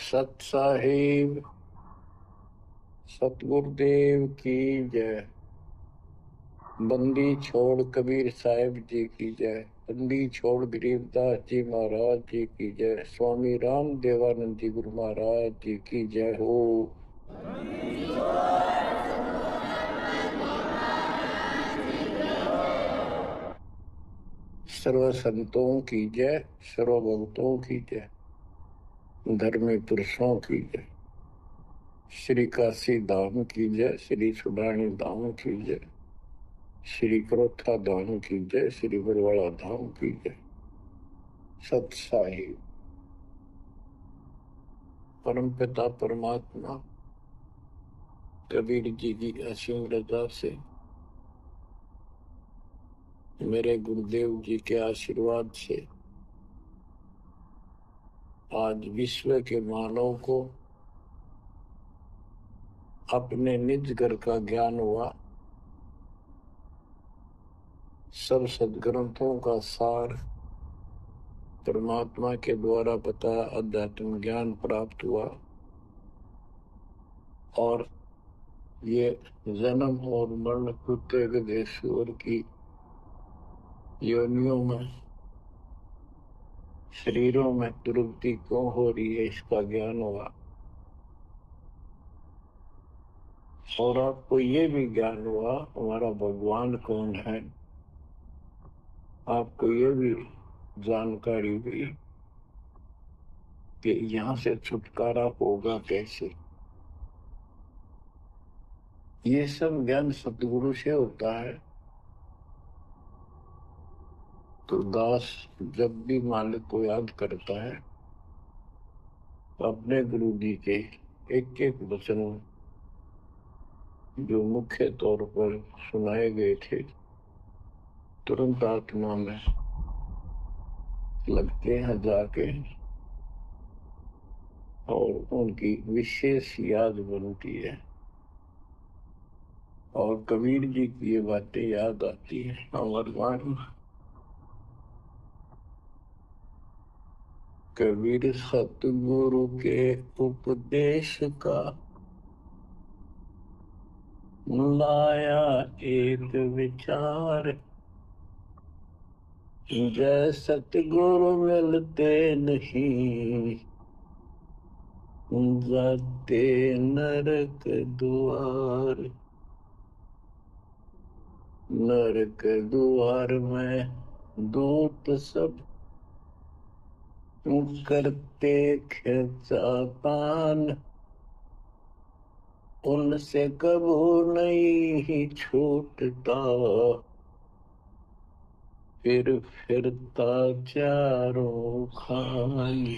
सत साहिब सतगुरुदेव की जय। बंदी छोड़ कबीर साहिब जी की जय। बंदी छोड़ गरीबदास जी महाराज जी की जय। स्वामी राम देवानंद जी गुरु महाराज जी की जय हो। सर्व संतों की जय, सर्व भक्तों की जय, धर्मी पुरुषों की जय। श्री काशी धाम की जय, श्री सुडानी धाम की जय, श्री क्रोथा धाम की जय, श्री बरवाड़ा धाम की जय। सत साहिब परम पिता परमात्मा कबीर जी की असीम रजा से, मेरे गुरुदेव जी के आशीर्वाद से आज विश्व के मानव को अपने निज घर का ज्ञान हुआ। सब सदग्रंथों का सार परमात्मा के द्वारा बताया अध्यात्म ज्ञान प्राप्त हुआ और ये जन्म और मरण कुत्ते गधेश्वर की योनियों में शरीरों में दुर्गति क्यों हो रही है, इसका ज्ञान हुआ। और आपको ये भी ज्ञान हुआ हमारा भगवान कौन है। आपको ये भी जानकारी हुई कि यहाँ से छुटकारा होगा कैसे। ये सब ज्ञान सतगुरु से होता है। तो दास जब भी मालिक को याद करता है तो अपने गुरु जी के एक एक वचन जो मुख्य तौर पर सुनाए गए थे तुरंत आत्मा में लगते हैं जाके और उनकी विशेष याद बनती है और कबीर जी की ये बातें याद आती है। अमरवाणी कबीर सतगुरु के उपदेश का लाया एक विचार, जय सतगुरु मिलते नहीं जाते नरक द्वार। नरक द्वार में दूत सब करते खिंचातान, उनसे कबू नहीं छूटता फिर फिरता चारों खाई।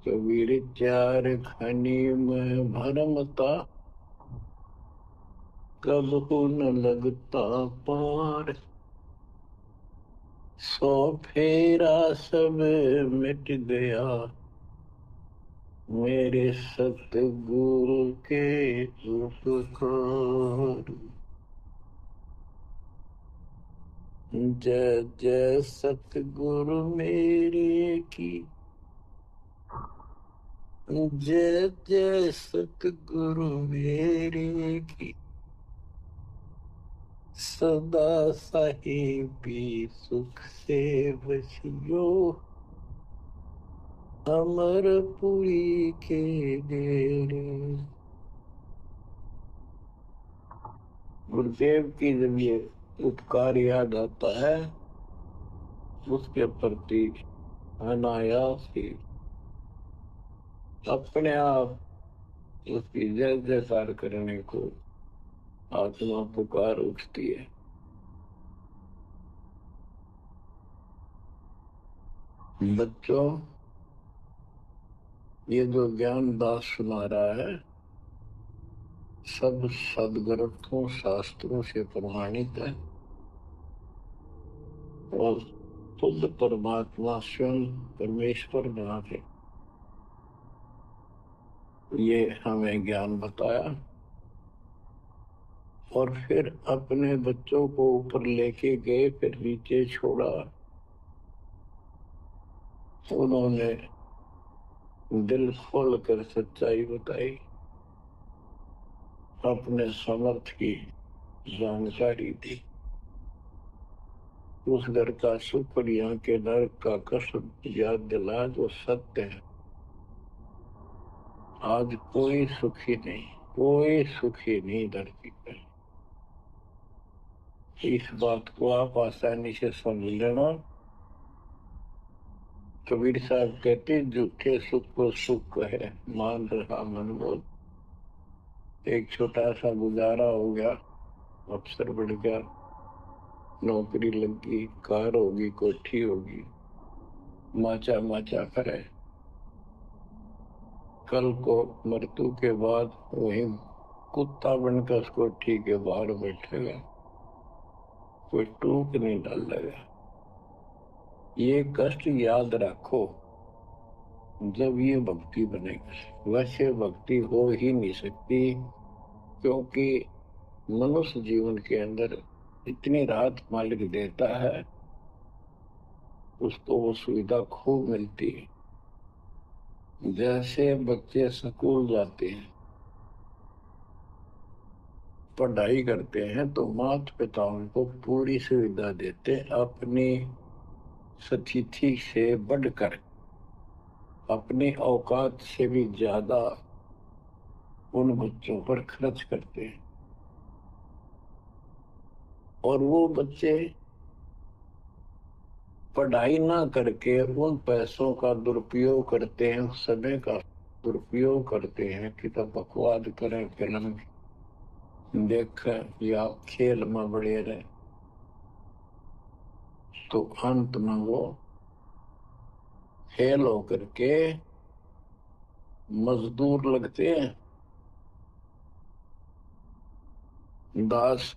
कबीर चार खनी में भरमता, कबहू न लगता पार। सो फेरा सब मिट गया मेरे सतगुरु के उपकार। जय जय सतगुरु मेरे की, जय जय सतगुरु मेरे की। सदा साहिबी सुख से बसियो अमरपुरी के डेरे। गुरुदेव की जब ये उपकार याद आता है उसके प्रति अनायास ही अपने आप उसकी जय जयकार करने को आत्मा पुकार उठती है। बच्चों, ये जो ज्ञान दास सुना रहा है सब सदग्रंथों शास्त्रों से प्रमाणित है और खुद परमात्मा स्वयं परमेश्वर बना के ये हमें ज्ञान बताया और फिर अपने बच्चों को ऊपर लेके गए, फिर नीचे छोड़ा उन्होंने दिल खोल कर सच्चाई बताई, अपने समर्थ की जानकारी दी। उस घर का सुख और यहाँ के नरक का कष्ट याद दिला जो सत्य है। आज कोई सुखी नहीं, कोई सुखी नहीं धरती पर। इस बात को आप आसानी से समझ लेना। कबीर साहब कहते झूठे सुख को सुख है, मान रहा मन बोल। एक छोटा सा गुजारा हो गया, अफसर बढ़ गया, नौकरी लगी, कार होगी, कोठी होगी, माचा माचा करे। कल को मृत्यु के बाद वही कुत्ता बनकर उस कोठी के बाहर बैठेगा, कोई टूक नहीं डालेगा। ये कष्ट याद रखो जब ये भक्ति बनेगी। वैसे भक्ति हो ही नहीं सकती, क्योंकि मनुष्य जीवन के अंदर इतनी राहत मालिक देता है, उसको वो सुविधा खूब मिलती है। जैसे बच्चे स्कूल जाते हैं, पढ़ाई करते हैं, तो माता पिता उनको पूरी सुविधा देते, अपनी स्थिति से बढ़कर, अपनी औकात से भी ज्यादा उन बच्चों पर खर्च करते हैं। और वो बच्चे पढ़ाई ना करके उन पैसों का दुरुपयोग करते हैं, समय का दुरुपयोग करते हैं कि तब बकवाद करें, फिल्म देखें या खेल में बड़े रहे। तो अंत में वो फेल होकर के मजदूर लगते हैं। दास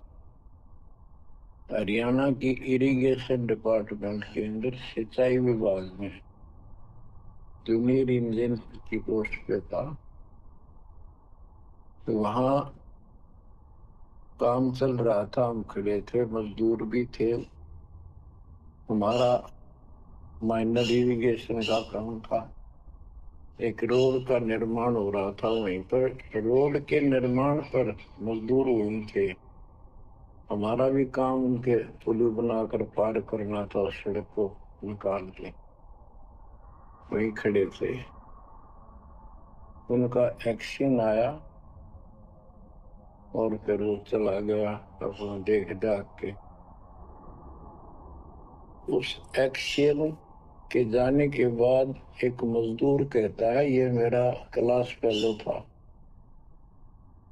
हरियाणा की इरिगेशन डिपार्टमेंट के अंदर सिंचाई विभाग में जूनियर इंजीनियर की पोस्ट पे था। तो वहाँ काम चल रहा था, हम खड़े थे, मजदूर भी थे। हमारा माइनर इरिगेशन का काम था। एक रोड का निर्माण हो रहा था, वहीं पर रोड के निर्माण पर मजदूर वहीं थे। हमारा भी काम उनके पुल बनाकर पार करना था, सड़क को निकाल के। वहीं खड़े थे, उनका एक्शन आया और फिर वो चला गया अपना देख दाख के। उस एक्शन के जाने के बाद एक मजदूर कहता है, ये मेरा क्लास फेलो था,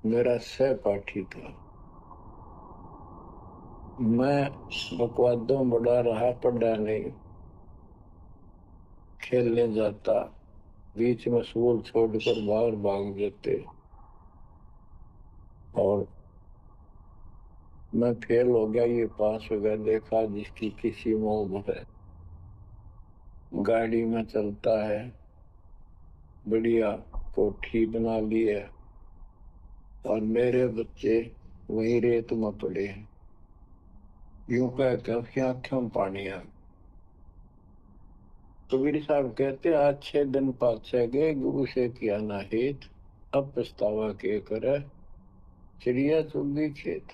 मेरा सहपाठी था। मैं बकवादों बड़ा रहा, पढ़ा नहीं, खेलने जाता, बीच में स्कूल छोड़कर बाहर भाग जाते, और मैं फेल हो गया, ये पास हो गया। देखा जिसकी किसी मोह है, गाड़ी में चलता है, बढ़िया कोठी बना ली है, और मेरे बच्चे वही रेत में पड़े हैं। यूं कहकर आंखों में पानी आ। कबीर साहब कहते, आज 6 दिन पाछे गए, गुरु से किया ना हेत, अब पछतावा के करे, चिड़िया चुगी खेत।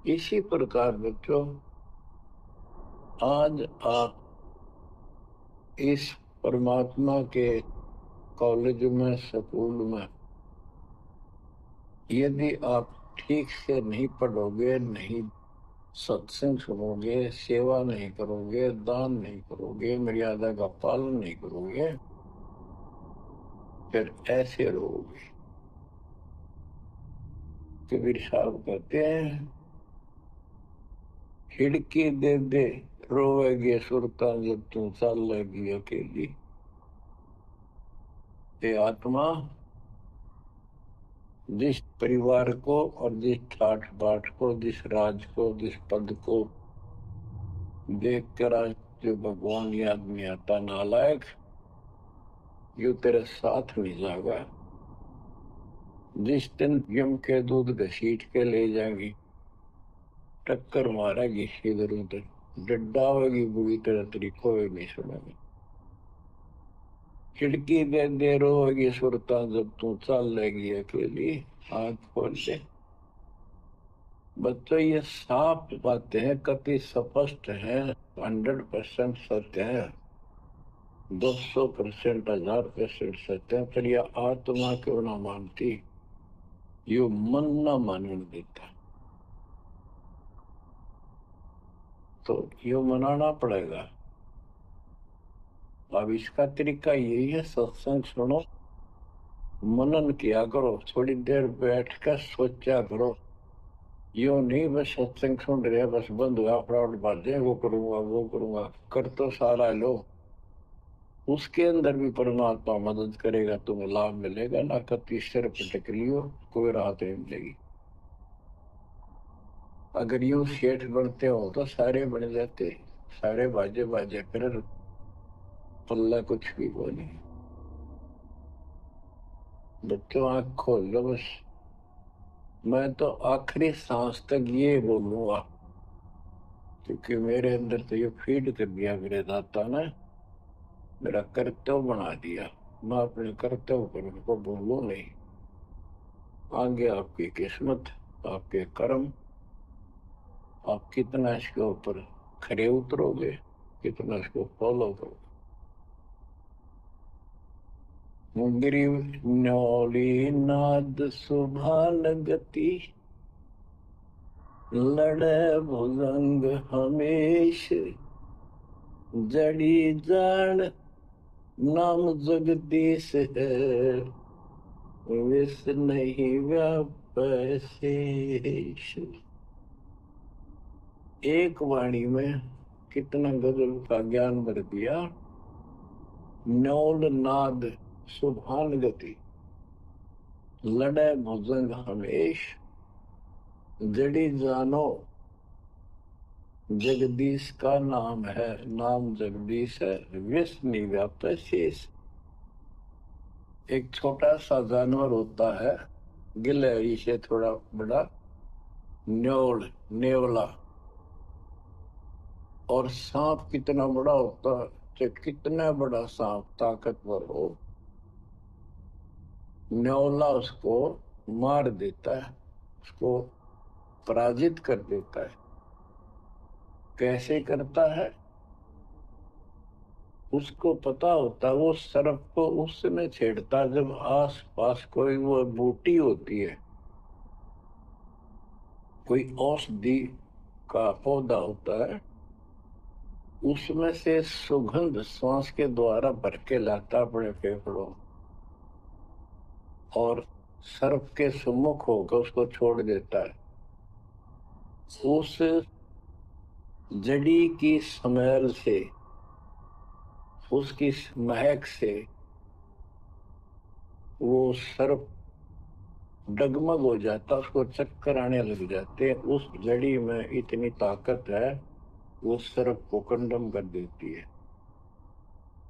इसी प्रकार बच्चों, आज आप इस परमात्मा के कॉलेज में, स्कूल में, यदि आप ठीक से नहीं पढ़ोगे, नहीं सत्संग सुनोगे, सेवा नहीं करोगे, दान नहीं करोगे, मर्यादा का पालन नहीं करोगे, फिर ऐसे रहोगे। कबीर साहब कहते हैं, खिड़की दे दे रोवेगी सुरता जब तू चल लगी अकेली। ये आत्मा जिस परिवार को और जिस ठाठ बाट को, जिस राज को, जिस पद को देख कर आज जो भगवान याद में आता, नालायक, यू तेरे साथ नहीं जाएगा। जिस दिन यम के दूध घसीट के ले जाएंगी, टक्कर मारेगी इधर उधर, डड्डा होगी बुरी तरह तरीको नहीं सुनेगी। खिड़की दे देर होगी सुरता जब तू चल लेगी अकेली, आंख खोल ले। बच्चों ये साफ बातें हैं, कति स्पष्ट है, 100% सत्य है, 200%, 1000% सत्य है। पर यह आत्मा क्यों ना मानती, यो मन ना मानने देता, तो यो मनाना पड़ेगा। अब इसका तरीका यही है, सत्संग सुनो, मनन किया करो, थोड़ी देर बैठकर सोचा करो। यो नहीं बस सत्संग सुन रहे, बस बंद हुआ फ्रॉड बातें, वो करूंगा वो करूंगा, कर तो सारा लो। उसके अंदर भी परमात्मा मदद करेगा, तुम्हें लाभ मिलेगा ना। कति सिर पटक लियो, कोई राहत नहीं मिलेगी। अगर यूं सेठ बनते हो तो सारे बन जाते, सारे बाजे बाजे फिर पल्ला कुछ भी हो नहीं। बच्चों आंख खोल लो बस। मैं तो आखिरी सांस तक ये बोलूंगा, क्योंकि मेरे अंदर तो ये फीड कर दिया मेरे दाता ने, मेरा कर्तव्य बना दिया। मैं अपने कर्तव्य पर उनको बोलूं नहीं। आगे आपकी किस्मत, आपके कर्म, आप कितना इसके ऊपर खरे उतरोगे, कितना इसको फॉलो करोगे। गिरिव न्योली नाद सुभान गति, लड़े भुजंग हमेश, जड़ी जान नाम जगदीश है, विष नहीं व्यापै शेष। एक वाणी में कितना गजब का ज्ञान भर दिया। न्योल नाद सुभान गति, लड़े भुजंग हमेश, जड़ी जानो जगदीश का नाम है, नाम जगदीश है, विष नहीं व्याप्त शेष। एक छोटा सा जानवर होता है, गिलहरी से थोड़ा बड़ा, न्योल, नेवला। और सांप कितना बड़ा होता है, तो कितना बड़ा सांप ताकतवर हो, न्योला उसको मार देता है, उसको पराजित कर देता है। कैसे करता है, उसको पता होता है। वो सर्प को उस समय छेड़ता जब आस पास कोई वो बूटी होती है, कोई औषधि का पौधा होता है, उसमें से सुगंध श्वास के द्वारा भर के लाता अपने फेफड़ों, और सर्प के सम्मुख होकर उसको छोड़ देता है। उस जड़ी की स्मेल से, उसकी महक से वो सर्प डगमग हो जाता, उसको चक्कर आने लग जाते। उस जड़ी में इतनी ताकत है, वो सर्प को कंडम कर देती है,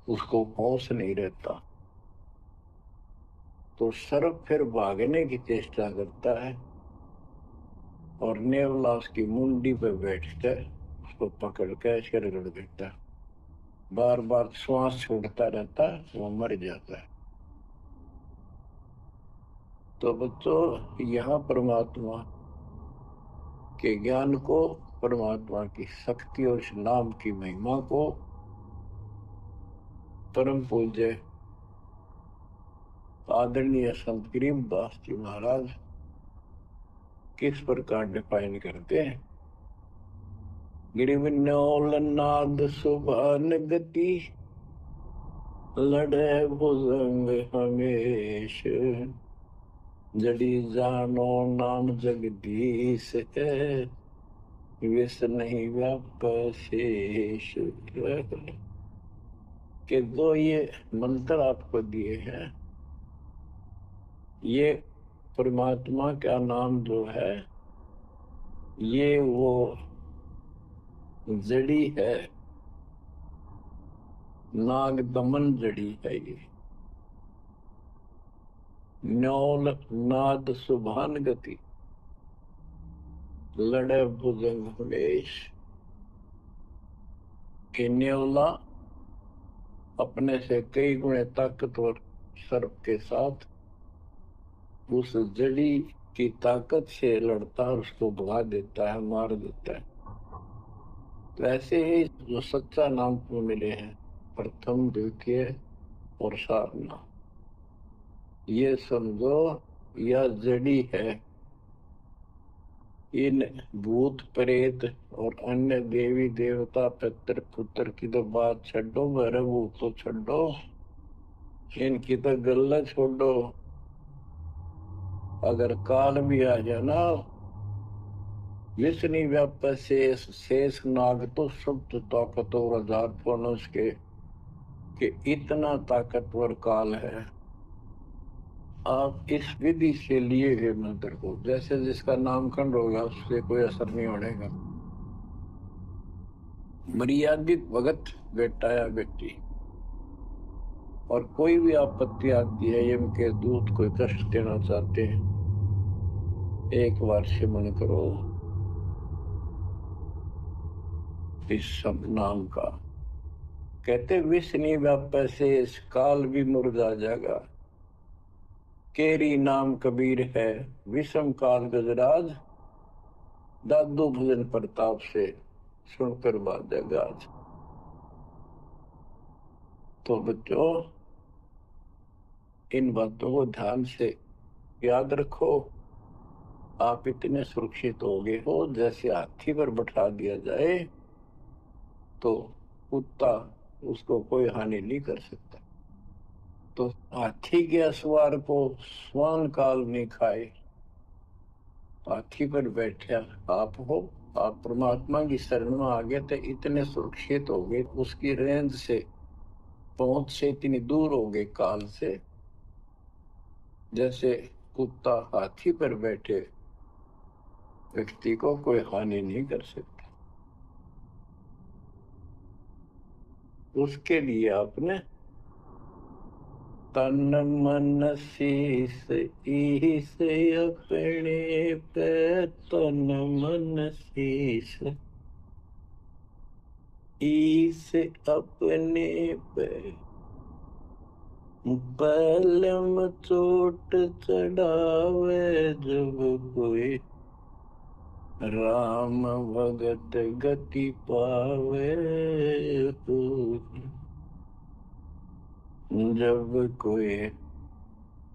उसको होश नहीं रहता। तो सर्प फिर भागने की चेष्टा करता है, और नेवला उसकी मुंडी पे बैठकर उसको पकड़ के ऐसे रगड़ देता है। बार बार श्वास छोड़ता रहता है, वो मर जाता है। तो बच्चों, यहाँ परमात्मा के ज्ञान को, परमात्मा की शक्ति और इस नाम की महिमा को परम पूज्य आदरणीय संत गरीबदास जी महाराज किस प्रकार डिफाइन करते हैं। गिरिवन्योल नाद सुभान गति, लड़े भुजंग हमेश, जड़ी जानो नाम जगदीश है, विष नहीं व्याप शेष। के दो ये मंत्र आपको दिए हैं, ये परमात्मा का नाम जो है, ये वो जड़ी है, नाग दमन जड़ी है। ये न्योल नाद सुभान गति, लड़े भुजंग हमेश, कि न्योला अपने से कई गुणे ताकतवर सर्प के साथ उस जड़ी की ताकत से लड़ता है, उसको भगा देता है, मार देता है। तो ऐसे ही जो सच्चा नाम को मिले हैं, प्रथम, द्वितीय और सारना, ये समझो यह जड़ी है। इन भूत प्रेत और अन्य देवी देवता पितर पुत्र की तो बात छोड़ो, मेरे भूत तो छोड़ो, इनकी तो गल्ला छोड़ो। अगर काल भी आ जाए ना, विष्णु व्याप शेष शेष नाग तो सब तो ताकतवर हजार पुरुष के कि इतना ताकतवर काल है। आप इस विधि से लिए हुए मंत्र को, जैसे जिसका नामकरण होगा उससे कोई असर नहीं होने का। मर्यादित भगत बेटा या बेटी, और कोई भी आपत्ति आती है, यम के दूत कोई कष्ट देना चाहते हैं, एक बार सिमरण करो इस सब नाम का। कहते विष्णु व्याप से इस काल भी मुर्दा जाएगा। केरी नाम कबीर है, विषम काल गजराज, दादू भजन प्रताप से सुनकर बाजेगा। तो बच्चों, इन बातों को ध्यान से याद रखो। आप इतने सुरक्षित हो गए हो, जैसे हाथी पर बैठा दिया जाए तो कुत्ता उसको कोई हानि नहीं कर सकता। तो हाथी के सवार को स्वान काल नहीं खाए। हाथी पर बैठा आप हो, आप परमात्मा की शरण में आ गए तो इतने सुरक्षित हो गए, उसकी रेंज से, पहुंच से इतनी दूर हो गए काल से, जैसे कुत्ता हाथी पर बैठे व्यक्ति को कोई हानि नहीं कर सकता। उसके लिए आपने तन मन शीस ईस अपने पे, तन मन शीस ईस अपने पे, पलम चोट चढ़ावे जब कोई, राम भगत गति पावे हो। जब कोई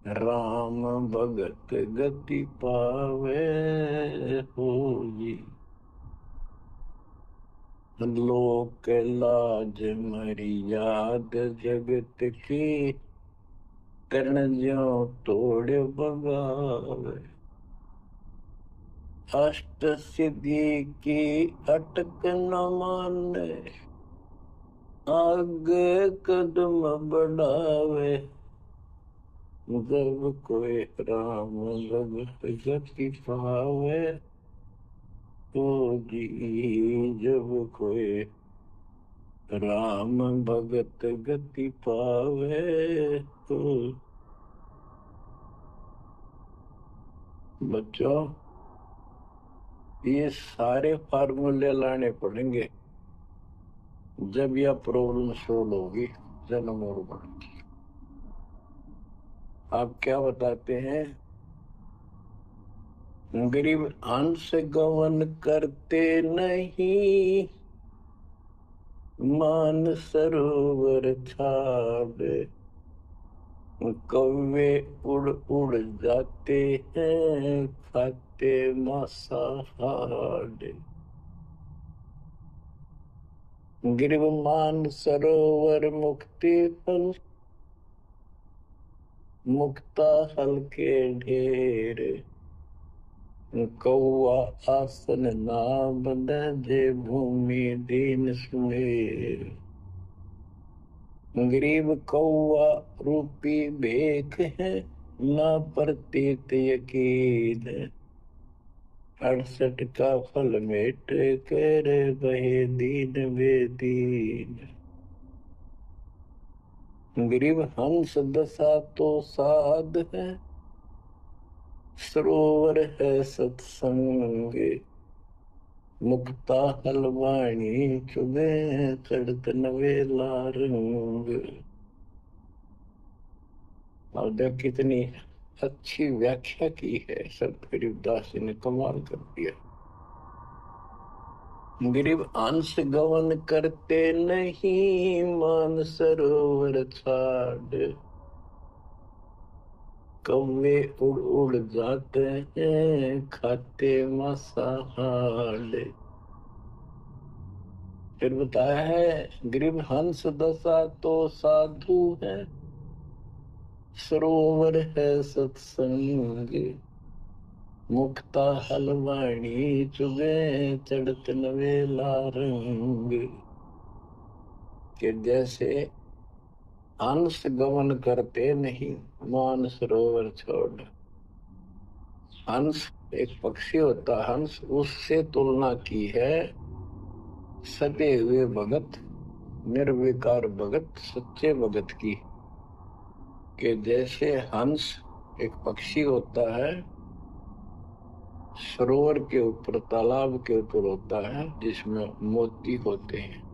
राम भगत गति पावे होगी, लोक लाज मर्याद जगत की, कर्ण ज्यों तोड़ बगावे। अष्ट सिद्धि की अटक न माने, आगे कदम बढ़ावे। जब कोई राम भगत गति पावे तो जी, जब कोई राम भगत गति पावे तो। बच्चों, ये सारे फार्मूले लाने पड़ेंगे जब यह प्रॉब्लम सोल्व होगी, जन्म और मरण की। आप क्या बताते हैं? गरीब हंस गवन करते नहीं, मान सरोवर छाड़े, कौवे उड़ उड़ जाते हैं, खाते मांसाहार। गिरव मान सरोवर मुक्ति फल, मुक्ता हल्के ढेर, कौआ आसन नाम दे, भूमि दीन सुमेर। गरीब कौआ रूपी भेख है, ना प्रतीत यकीन, 68 का फल मेट कर बहे दीन बेदीन। गरीब हंस दशा तो साध है, सरोवर है सत्संग, मुक्ता हलवाणी चुबे चढ़त नवेला रंग। और देख कितनी अच्छी व्याख्या की है संत गरीबदास जी ने, कमाल कर दिया। गरीब अंश गवन करते नहीं मान सरोवर छाड़। कौवे उड़ उड़ जाते हैं खाते मांसाहार। फिर बताया है गरीब हंस दशा तो साधु है, सरोवर है सत्संग। मुक्ता हलवाणी चुबे चढ़त नवेला रंग। कि जैसे हंस गमन करते नहीं मान सरोवर छोड़। हंस एक पक्षी होता, हंस उससे तुलना की है सदे हुए भगत, निर्विकार भगत, सच्चे भगत की। कि जैसे हंस एक पक्षी होता है, सरोवर के ऊपर, तालाब के ऊपर होता है जिसमें मोती होते हैं,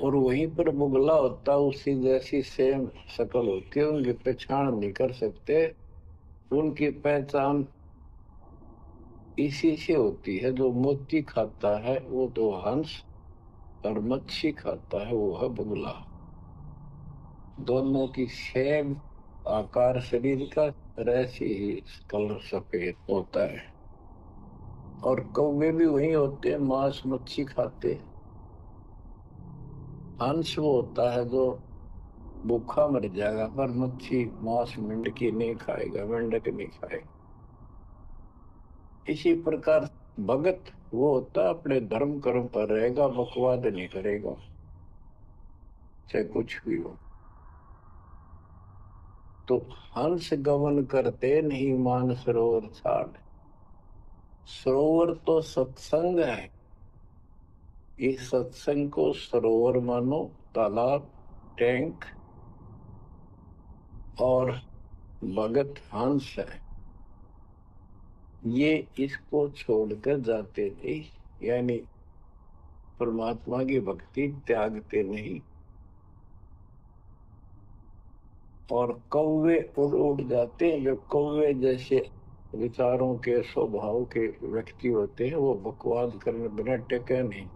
और वहीं पर मुगला होता, उसी जैसी सेम शक्ल होती है, उनकी पहचान नहीं कर सकते। उनकी पहचान इसी से होती है। जो मोती खाता है वो तो हंस, और मच्छी खाता है वो है बगुला। दोनों की सेम आकार शरीर का, ऐसी ही कलर सफेद होता है। और कौवे भी वही होते हैं, मांस मच्छी खाते। हंस वो होता है जो भूखा मर जाएगा, पर मच्छी मांस मेंढकी नहीं खाएगा, मेंढक नहीं खाएगा। इसी प्रकार भगत वो होता अपने धर्म कर्म पर रहेगा, बकवाद नहीं करेगा, चाहे कुछ भी हो। तो हंस गमन करते नहीं मान सरोवर छाड़। सरोवर तो सत्संग है, इस सत्संग को सरोवर मानो, तालाब, टैंक, और भगत हंस है। ये इसको छोड़कर जाते थे, यानी परमात्मा की भक्ति त्यागते नहीं। और कौवे उड़ उड़ जाते हैं। जो कौवे जैसे विचारों के, स्वभाव के व्यक्ति होते हैं, वो बकवाद करने बिना टेके नहीं।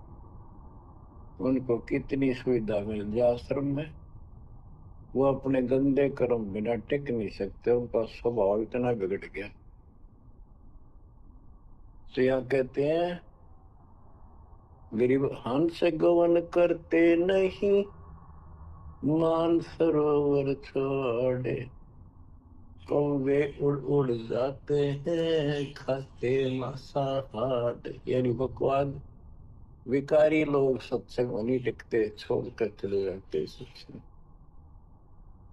उनको कितनी सुविधा मिल जाए आश्रम में, वो अपने गंदे कर्म बिना टिक नहीं सकते, उनका स्वभाव इतना बिगड़ गया। तो यहाँ कहते हैं गरीब हंस गवन करते नहीं मान सरोवर छोड़े। कौवे उड़ उड़ जाते हैं खाते मांसाहार। यानी बकवाद, विकारी लोग सत्संग में नहीं टिकते, छोड़कर चले जाते सत्संग।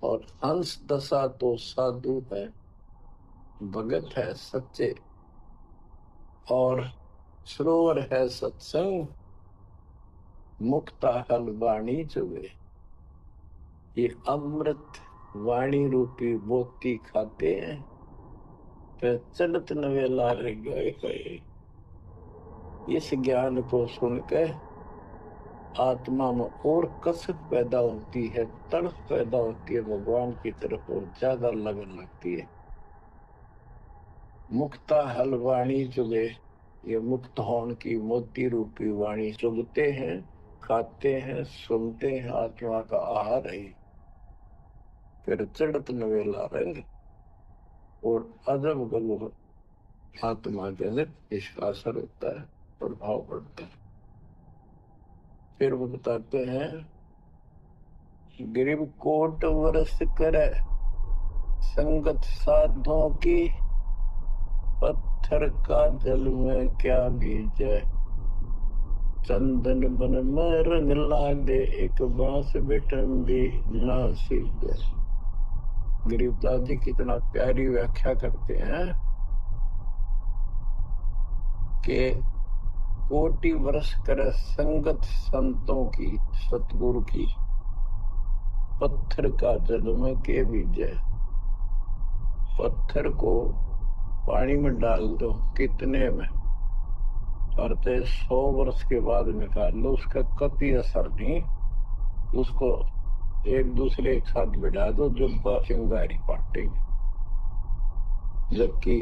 और हंस दशा तो साधु है, भगत है सच्चे, और सरोवर है सत्संग। मुक्ता हलवाणी चुबे, ये अमृत वाणी रूपी मोती खाते हैं, फिर चलत नवेला रह गए। इस ज्ञान को सुनकर आत्मा में और कसक पैदा होती है, तड़प पैदा होती है भगवान की तरफ, और ज्यादा लगन लगती है। मुक्ता हलवाणी चुगे, ये मुक्त होने की मोती रूपी वाणी चुगते हैं, खाते हैं, सुनते हैं, आत्मा का आहार है। फिर चढ़त नवेला रंग, और अजब गलू आत्मा के अंदर इसका असर होता है, प्रभाव पड़ता है। फिर वो बताते हैं गरीब कोट वर्ष करे संगत साधों की, पत्थर का जल में क्या बीज है। चंदन बन में रंग लागे एक बांस बेटन भी ना सीखे। गरीबदास जी कितना प्यारी व्याख्या करते हैं कि कोटि वर्ष कर संगत संतों की, सतगुरु की, पत्थर का जल में के बीज है। पत्थर को पानी में डाल दो कितने में, और तो 100 वर्ष के बाद निकाल लो, उसका कभी असर नहीं। उसको एक दूसरे के साथ बिठा दो, जुब्बा चिंगारी पाटेंगे, जबकि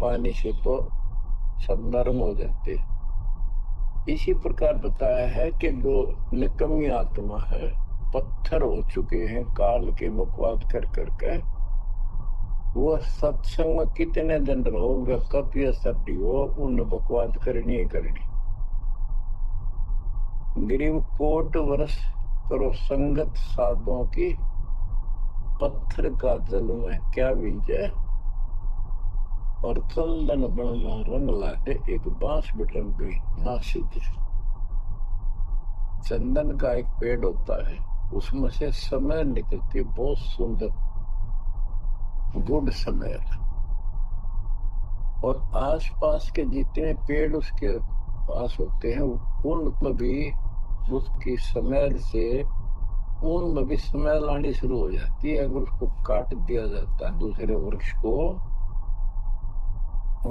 पानी से तो सब नरम हो जाते। इसी प्रकार बताया है कि जो निकम्मी आत्मा है, पत्थर हो चुके हैं काल के बकवाद कर करके, वो सत्संग में कितने दिन रहोगे, कभी असर नहीं हो, उन बकवाद करनी ही करनी। ग्रीव कोट वर्ष करो संगत साधुओं की, पत्थर का जल में क्या बीज है, और चंदन बनला रंग लागे एक बांस बिटम गई ना सीधे। चंदन का एक पेड़ होता है, उसमें से समय निकलती बहुत सुंदर गुड समय, और आसपास के जितने पेड़ उसके पास होते हैं उनमें भी उसकी स्मेल से उनमें भी स्मेल आनी शुरू हो जाती है। अगर उसको काट दिया जाता है दूसरे वृक्ष को,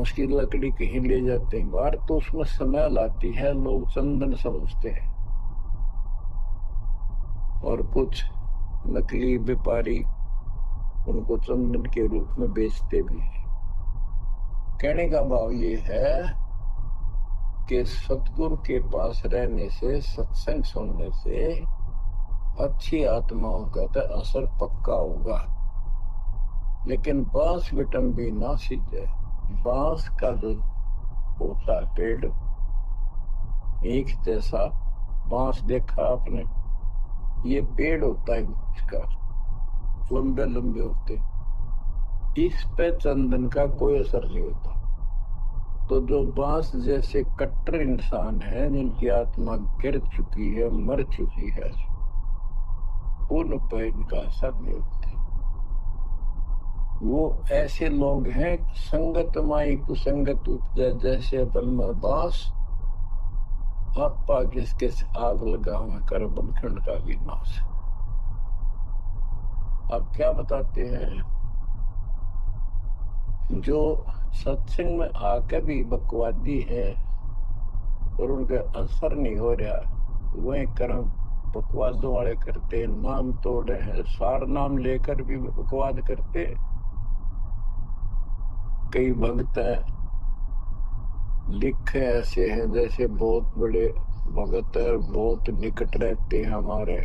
उसकी लकड़ी कहीं ले जाते हैं बाहर, तो उसमें स्मेल आती है, लोग चंदन समझते हैं। और कुछ नकली व्यापारी उनको चंदन के रूप में बेचते भी हैं। कहने का भाव ये है कि सतगुरु के पास रहने से, सत्संग सुनने से अच्छी आत्माओं का तो असर पक्का होगा। लेकिन बांस विटम भी ना सीधे, बांस का जो होता पेड़ एक जैसा, बांस देखा आपने, ये पेड़ होता है इसका, लंबे लंबे होते, इस पे चंदन का कोई असर नहीं होता। तो जो बांस जैसे कट्टर इंसान है, जिनकी आत्मा गिर चुकी है, मर चुकी है, उन पर इनका असर नहीं होता। वो ऐसे लोग हैं, संगत माई कुसंगत उपजे, जैसे अपन में बांस आपा किसके आग लगा हुआ कर बंखंड का विनाश। अब क्या बताते हैं, जो सत्संग में आके भी बकवादी है और उनका असर नहीं हो रहा, वही कर्म बकवादों वाले करते, नाम तोड़े हैं, सार नाम लेकर भी बकवाद करते। कई भक्त लिखे ऐसे हैं जैसे बहुत बड़े भगत है, बहुत निकट रहते हैं हमारे,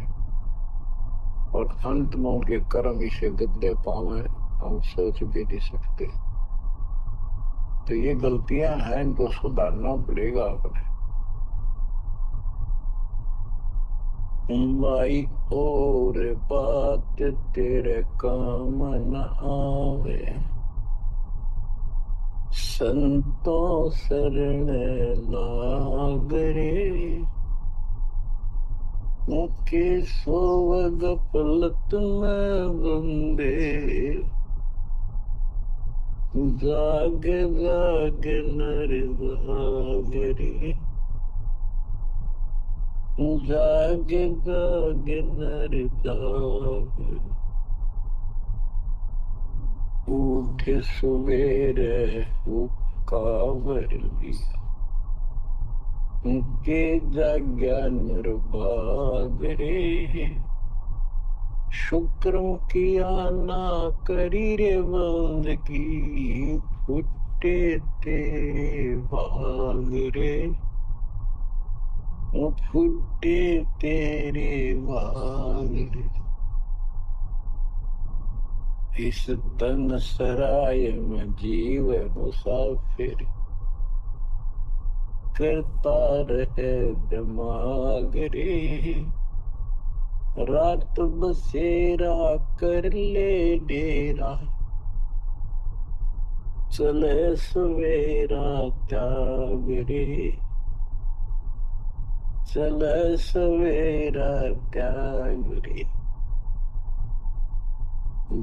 और अंत में उनके कर्म इसे गद्दे पावे, हम सोच भी नहीं सकते। तो ये गलतियां हैं, इनको सुधारना पड़ेगा अपने। माई और बात तेरे काम न आवे, संतों शरण लाग रे, मुखे सोवग पलत में बंदे, जाग जाग नर जाग रे, जाग जाग नर जाग, उठ सवेरे कावर लिया, के जाग्या निर्भाग रे, शुक्र किया ना करी रे बंदगी, फुटे ते भाग रे, फुटे तेरे भाग रे। इस तन सराय में जीव मुसाफिर, करता रहे दिमाग रे, रात बसेरा कर ले डेरा, चले सवेरा त्याग रे, चले सवेरा त्याग रे।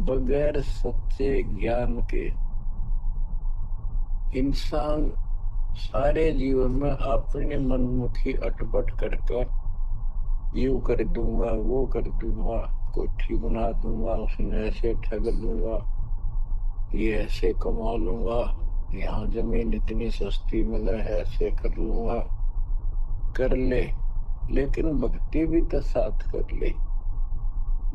बगैर सच्चे ज्ञान के इंसान सारे जीवन में अपने मनमुखी अटपट करके, यूं कर दूंगा, वो कर दूंगा, कोठी बना दूंगा, उसने ऐसे ठग लूंगा, ये ऐसे कमा लूंगा, यहाँ जमीन इतनी सस्ती मिले है, ऐसे कर लूंगा, कर ले, लेकिन भक्ति भी तो साथ कर ले।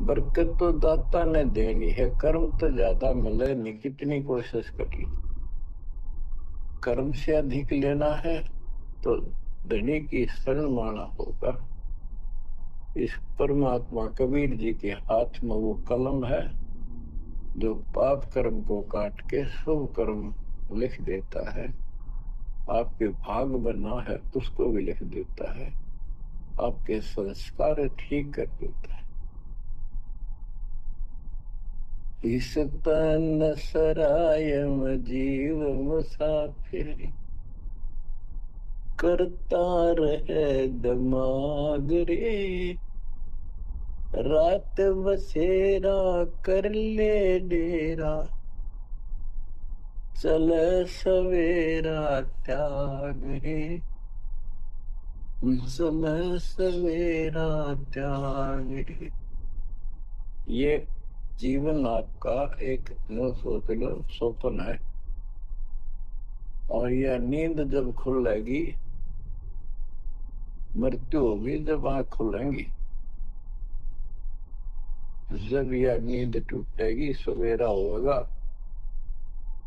बरकत तो दाता ने देनी है, कर्म तो ज्यादा मिले नहीं, कितनी कोशिश कर ली। कर्म से अधिक लेना है तो धनी की शरण माना होगा। इस परमात्मा कबीर जी के हाथ में वो कलम है जो पाप कर्म को काट के शुभ कर्म लिख देता है। आपके भाग बना है उसको भी लिख देता है, आपके संस्कार ठीक कर देता है। इस तन सराय में जीव मुसाफिर, करता रहे दिमाग रे, रात बसेरा कर ले डेरा, चल सवेरा त्याग रे, चल सवेरा त्याग रे। ये जीवन आपका एक न सोच लो स्वप्न है, और यह नींद जब खुलेगी, मृत्यु होगी जब आंख खुलेंगी, जब यह नींद टूटेगी सवेरा होगा,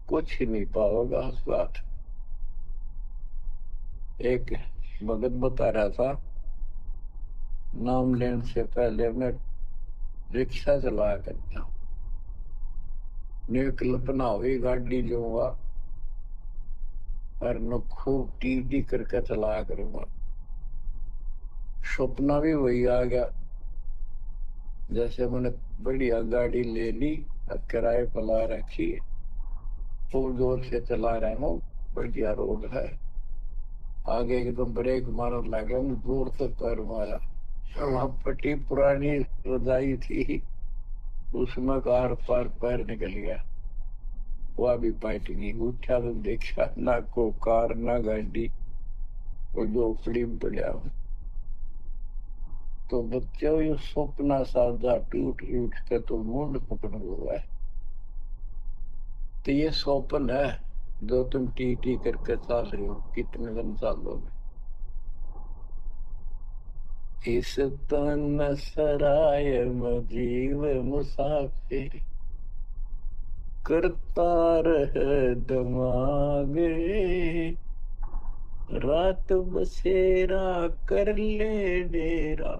कुछ ही नहीं पाओगा उस बात। एक भगत बता रहा था, नाम लेने से पहले मैं रिक्शा चलाया करता हूँ, कल्पना हुई गाड़ी जो हुआ और न खूब टी करके चलाया करूंगा। सपना भी वही आ गया, जैसे मैंने बढ़िया गाड़ी ले ली और किराए पर ला रखी है, खूब जोर से चला रहा हूँ, बढ़िया रोड है, आगे एकदम ब्रेक मारने लगे, जोर से पैर मारा, वहां पट्टी पुरानी रजाई थी, उसमें कार पार पैर निकल गया, वह भी पाइट नहीं। उठा तो देखा ना को कार ना गाड़ी, और झोपड़ी में पड़ा हूँ। तो बच्चों ये सपना साजा टूट टूट के तो मुंड पकड़ हुआ है। तो ये स्वप्न है जो तुम टी करके चल रहे हो, कितने दिन चालोगे। इस तन सराय में जीव मुसाफिर, करता रहे दिमाग रे, रात बसेरा कर ले डेरा,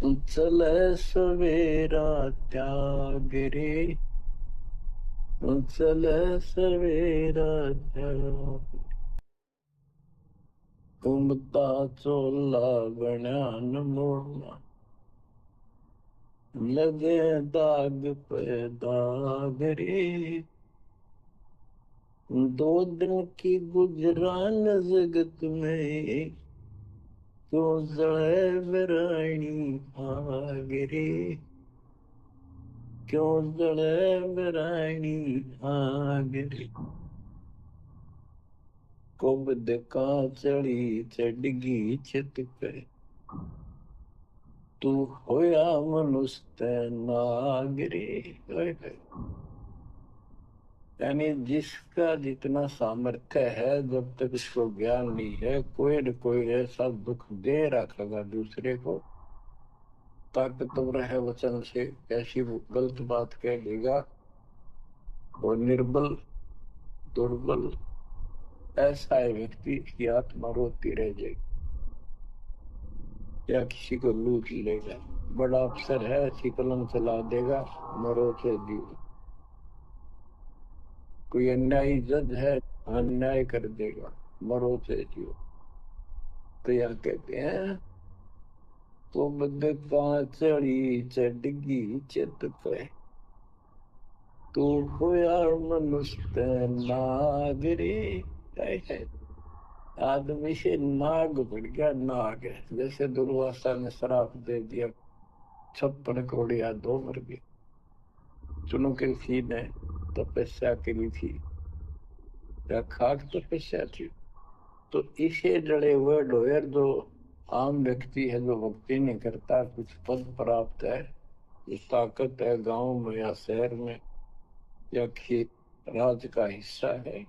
चल सवेरा त्याग रे, चल सवेरा त्याग। घूमता चोला बन्यान मोड़ना, लगे दाग पे दाग रे, दो दिन की गुजरान जगत में, क्यों जड़े बिरानी आग रे, क्यों जड़े बिरानी आग रे। कुबद का चढ़ी चढ़गी छत पे, तू होया मनुष्य नाग रे। यानी जिसका जितना सामर्थ्य है, जब तक इसको ज्ञान नहीं है, कोई न कोई ऐसा दुख दे रखेगा दूसरे को, ताकतवर है वचन से ऐसी वो गलत बात कह देगा, और निर्बल दुर्बल ऐसा है व्यक्ति की आत्मा रोती रह जाएगी, या किसी को लूट लेगा। बड़ा अफसर है, ऐसी कलम चला देगा, मरो से जीव। कोई अन्यायी जज है, अन्याय कर देगा, मरो से जीव। तो यह कहते हैं, तो बदका चढ़ी चढ़गी चित पे, तू होया मनुष्य नाग रे। आदमी से नाग बढ़ गया, नाग है। जैसे दुर्वासा ने श्राप दे दिया, 56 करोड़ दो मर गए। चुनौती ने तपस्या करी थी, या खाक तपस्या थी। तो इसे जड़े हुए ढोयर जो आम व्यक्ति है, जो भक्ति नहीं करता, कुछ पद प्राप्त है, जो ताकत है गांव में या शहर में या खेत राज का हिस्सा है,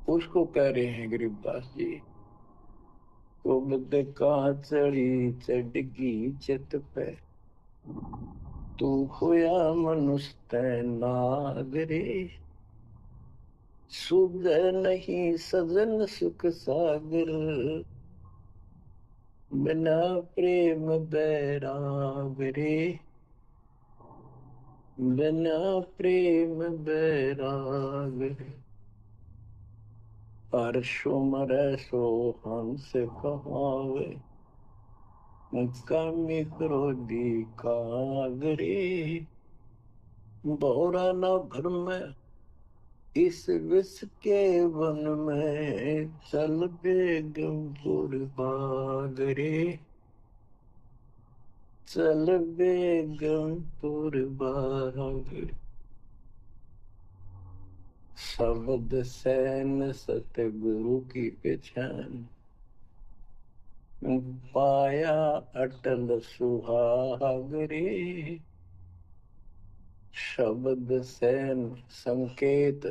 उसको कह रहे हैं गरीबदास जी। कुबद का चढ़ी चढ़गी चित पे, तू होया मनुष्य नागरे। सुग नहीं सजन सुख सागर, बिना प्रेम बैराग रे। बिना प्रेम बैराग रे। हर्षो मरै सो हंस कहावे, कामी क्रोधी कागरे। बहुरा न भरम इस विष के वन में, चल बेगमपुर बागरे। चल बेगमपुर बागरे। शब्द सैन सतगुरु की पहचान, पाया अटल सुहागरे। शब्द सैन संकेत,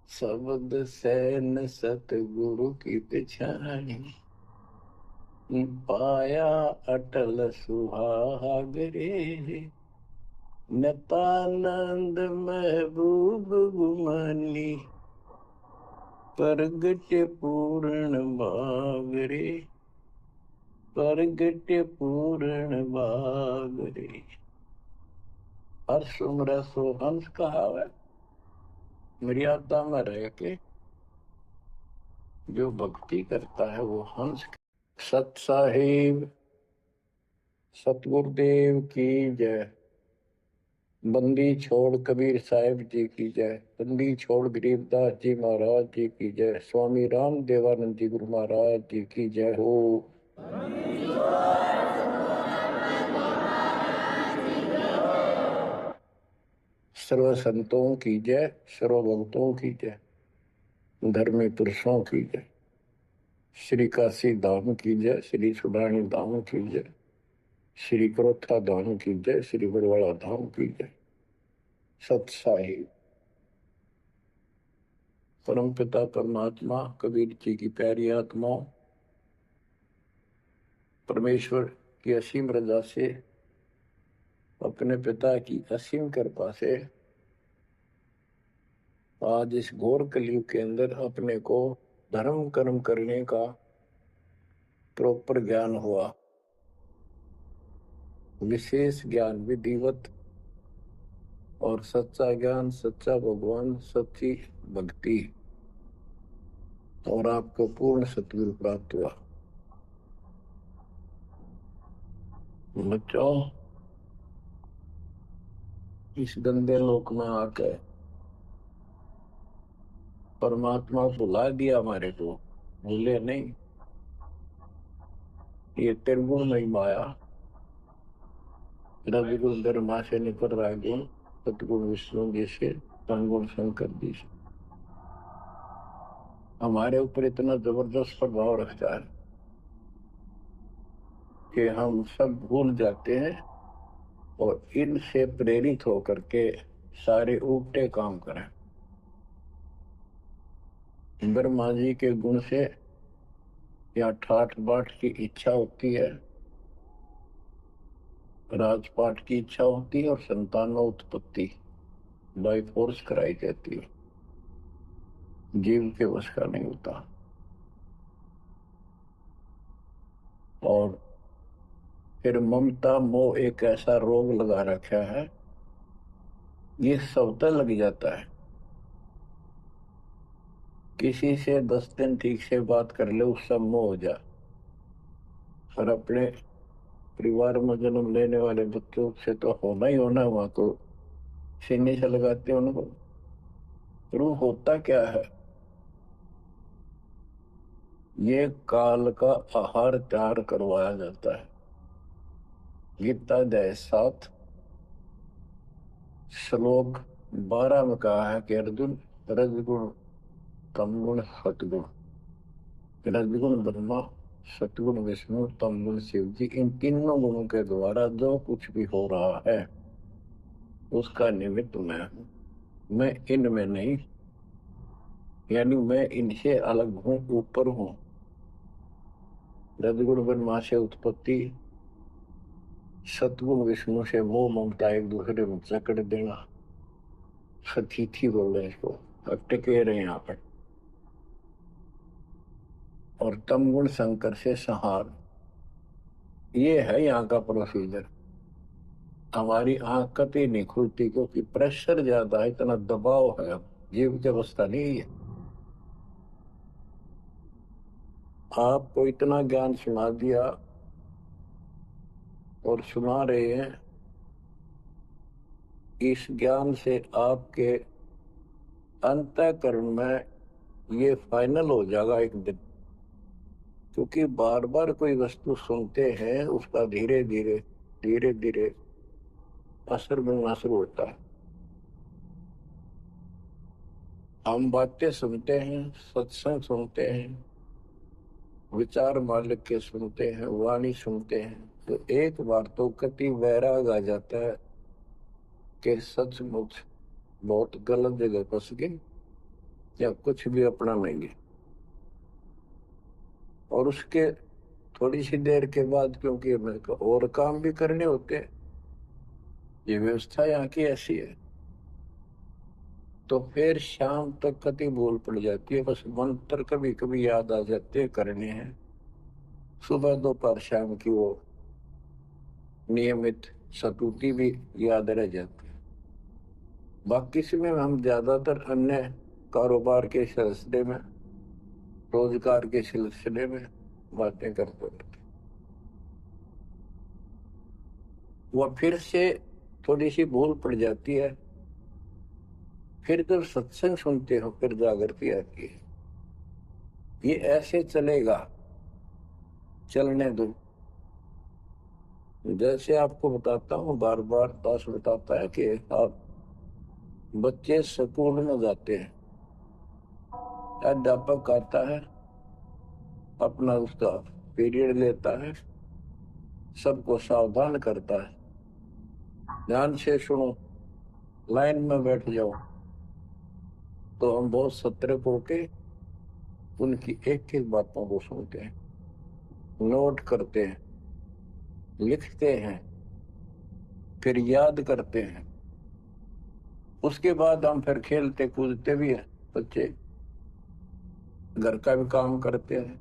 शब्द सैन सतगुरु की पहचान, पाया अटल सुहागरे। नतानंद महबूब गुमानी, प्रगट पूर्ण भागरे। प्रगट पूर्ण भागरे। हर्ष उम्र सो हंस कहावे, मर्यादा में रह के जो भक्ति करता है वो हंस। सत साहिब सतगुरुदेव की जय। बंदी छोड़ कबीर साहिब जी की जय। बंदी छोड़ गरीबदास जी महाराज जी की जय। स्वामी राम देवानंद जी गुरु महाराज जी की जय हो। सर्व संतों की जय, सर्व भक्तों की जय, धर्मी पुरुषों की जय। श्री काशी धाम की जय, श्री सुडानी धाम की जय, श्री क्रोथा धाम की जय, श्री बरवाड़ा धाम की जय। सत साहिब परम पिता परमात्मा कबीर जी की प्यारी आत्माओं, परमेश्वर की असीम रजा से, अपने पिता की असीम कृपा से आज इस घोर कलयुग के अंदर अपने को धर्म कर्म करने का प्रॉपर ज्ञान हुआ। विशेष ज्ञान विधिवत और सच्चा ज्ञान, सच्चा भगवान, सच्ची भक्ति और आपको पूर्ण सतगुरु प्राप्त हुआ। बच्चों, इस गंदे लोक में आके परमात्मा भुला दिया हमारे को, भूले नहीं। ये त्रिगुण में माया, रविगुण धर्मा से निकल रहा है गुण, सतगुण विष्णु जी से, तनगुण शंकर जी से हमारे ऊपर इतना जबरदस्त प्रभाव रखता है कि हम सब भूल जाते हैं और इनसे प्रेरित होकर के सारे उल्टे काम करें। ब्रह्मा जी के गुण से या ठाठ बाट की इच्छा होती है, राजपाट की इच्छा होती है और संतानोत्पत्ति बाई फोर्स कराई जाती है। जीव के वश का नहीं होता। और फिर ममता मोह एक ऐसा रोग लगा रखा है, ये सबता लग जाता है। किसी से 10 दिन ठीक से बात कर ले, उससे मोह हो जा। और अपने परिवार में जन्म लेने वाले बच्चों से तो होना ही होना, वहां तो सीने से लगाते हैं उनको। तो होता क्या है, ये काल का आहार तैयार करवाया जाता है। गीता अध्याय 7 श्लोक 12 में कहा है कि अर्जुन, रजगुण तमगुण सतगुण, रजगुण ब्रह्मा, सतगुण विष्णु, तमगुण शिव जी, इन तीनों गुणों के द्वारा जो कुछ भी हो रहा है उसका निमित्त मैं हूं, मैं इनमें नहीं, यानी मैं इनसे अलग हूं, ऊपर हूं। रजगुण ब्रह्मा से उत्पत्ति, सतगुण विष्णु से मोह ममता एक दूसरे में जकड़ देना, सतीथी बोल रहे हैं इसको, अटके रहे यहाँ पर। और तम गुण शंकर से संहार, ये है यहाँ का प्रोसीजर। हमारी आंख कतई नहीं खुलती क्योंकि प्रेशर ज्यादा है, इतना दबाव है, जीव की अवस्था नहीं है। आपको इतना ज्ञान सुना दिया और सुना रहे हैं, इस ज्ञान से आपके अंतःकरण में ये फाइनल हो जाएगा एक दिन। क्योंकि बार बार कोई वस्तु सुनते हैं, उसका धीरे धीरे धीरे धीरे असर बनना शुरू होता है। हम बातें सुनते हैं, सत्संग सुनते हैं, विचार मालिक के सुनते हैं, वाणी सुनते हैं, तो एक बार तो कति वैराग आ जाता है कि सचमुच बहुत गलत जगह फंस गए या कुछ भी अपना लेंगे। और उसके थोड़ी सी देर के बाद, क्योंकि हमें और काम भी करने होते हैं, ये व्यवस्था यहाँ की ऐसी है, तो फिर शाम तक कति भूल पड़ जाती है। बस मंत्र कभी कभी याद आ जाते हैं, करने हैं। सुबह दोपहर शाम की वो नियमित सतुति भी याद रह जाती है। बाकी समय हम ज्यादातर अन्य कारोबार के सिलसिले में, रोजगार के सिलसिले में बातें करते रहते। वह फिर से थोड़ी सी भूल पड़ जाती है। फिर जब सत्संग सुनते हो फिर जागृति आती है। ये ऐसे चलेगा, चलने दो। जैसे आपको बताता हूँ, बार बार दास बताता है कि आप बच्चे स्कूल में जाते हैं, अध्यापक आता है, अपना उसका पीरियड लेता है, सबको सावधान करता है, ध्यान से सुनो, लाइन में बैठ जाओ। तो हम बहुत सतर्क होके उनकी एक एक बातों को सुनते हैं, नोट करते हैं, लिखते हैं, फिर याद करते हैं। उसके बाद हम फिर खेलते कूदते भी हैं। बच्चे घर का भी काम करते हैं,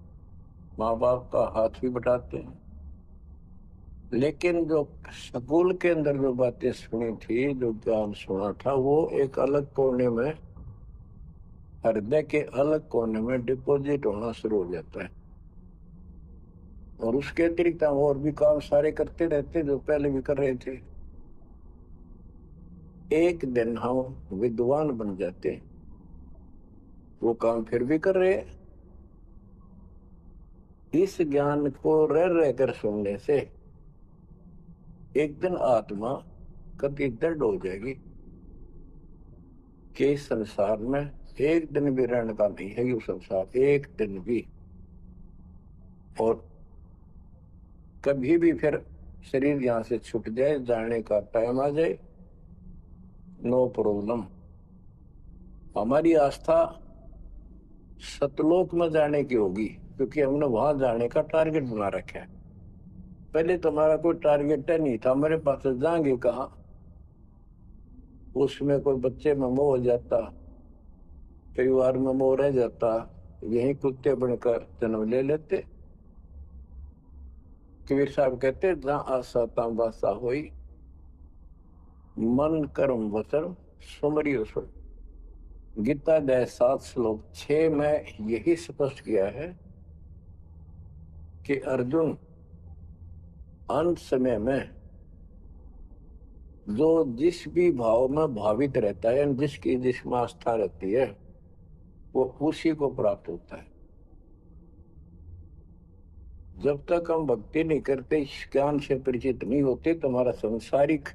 माँ बाप का हाथ भी बटाते हैं। लेकिन जो स्कूल के अंदर जो बातें सुनी थी, जो ज्ञान सुना था, वो एक अलग कोने में, हृदय के अलग कोने में डिपॉजिट होना शुरू हो जाता है। और उसके अतिरिक्त हम और भी काम सारे करते रहते जो पहले भी कर रहे थे। एक दिन हम विद्वान बन जाते हैं, वो काम फिर भी कर रहे हैं। इस ज्ञान को रह रहकर सुनने से एक दिन आत्मा कति दृढ़ हो जाएगी कि इस संसार में एक दिन भी रहने का नहीं है, ये संसार एक दिन भी। और कभी भी फिर शरीर यहां से छूट जाए, जाने का टाइम आ जाए, नो प्रॉब्लम। हमारी आस्था सतलोक में जाने की होगी, क्योंकि हमने वहां जाने का टारगेट बना रखा है। पहले तुम्हारा कोई टारगेट नहीं था, मेरे पास जाएंगे कहाँ। उसमें कोई बच्चे में मोह हो जाता, परिवार में मोह रह जाता, यही कुत्ते बनकर जन्म ले लेते। कबीर साहब कहते, जहां आशा ता बासा हुई, मन कर्म वचन सुमरियो सो। गीता अध्याय 7 श्लोक 6 में यही स्पष्ट किया है कि अर्जुन, अंत समय में जो जिस भी भाव में भावित रहता है, जिसकी जिसमें आस्था रहती है, वो उसी को प्राप्त होता है। जब तक हम भक्ति नहीं करते, इस ज्ञान से परिचित नहीं होते, तो हमारा संसारिक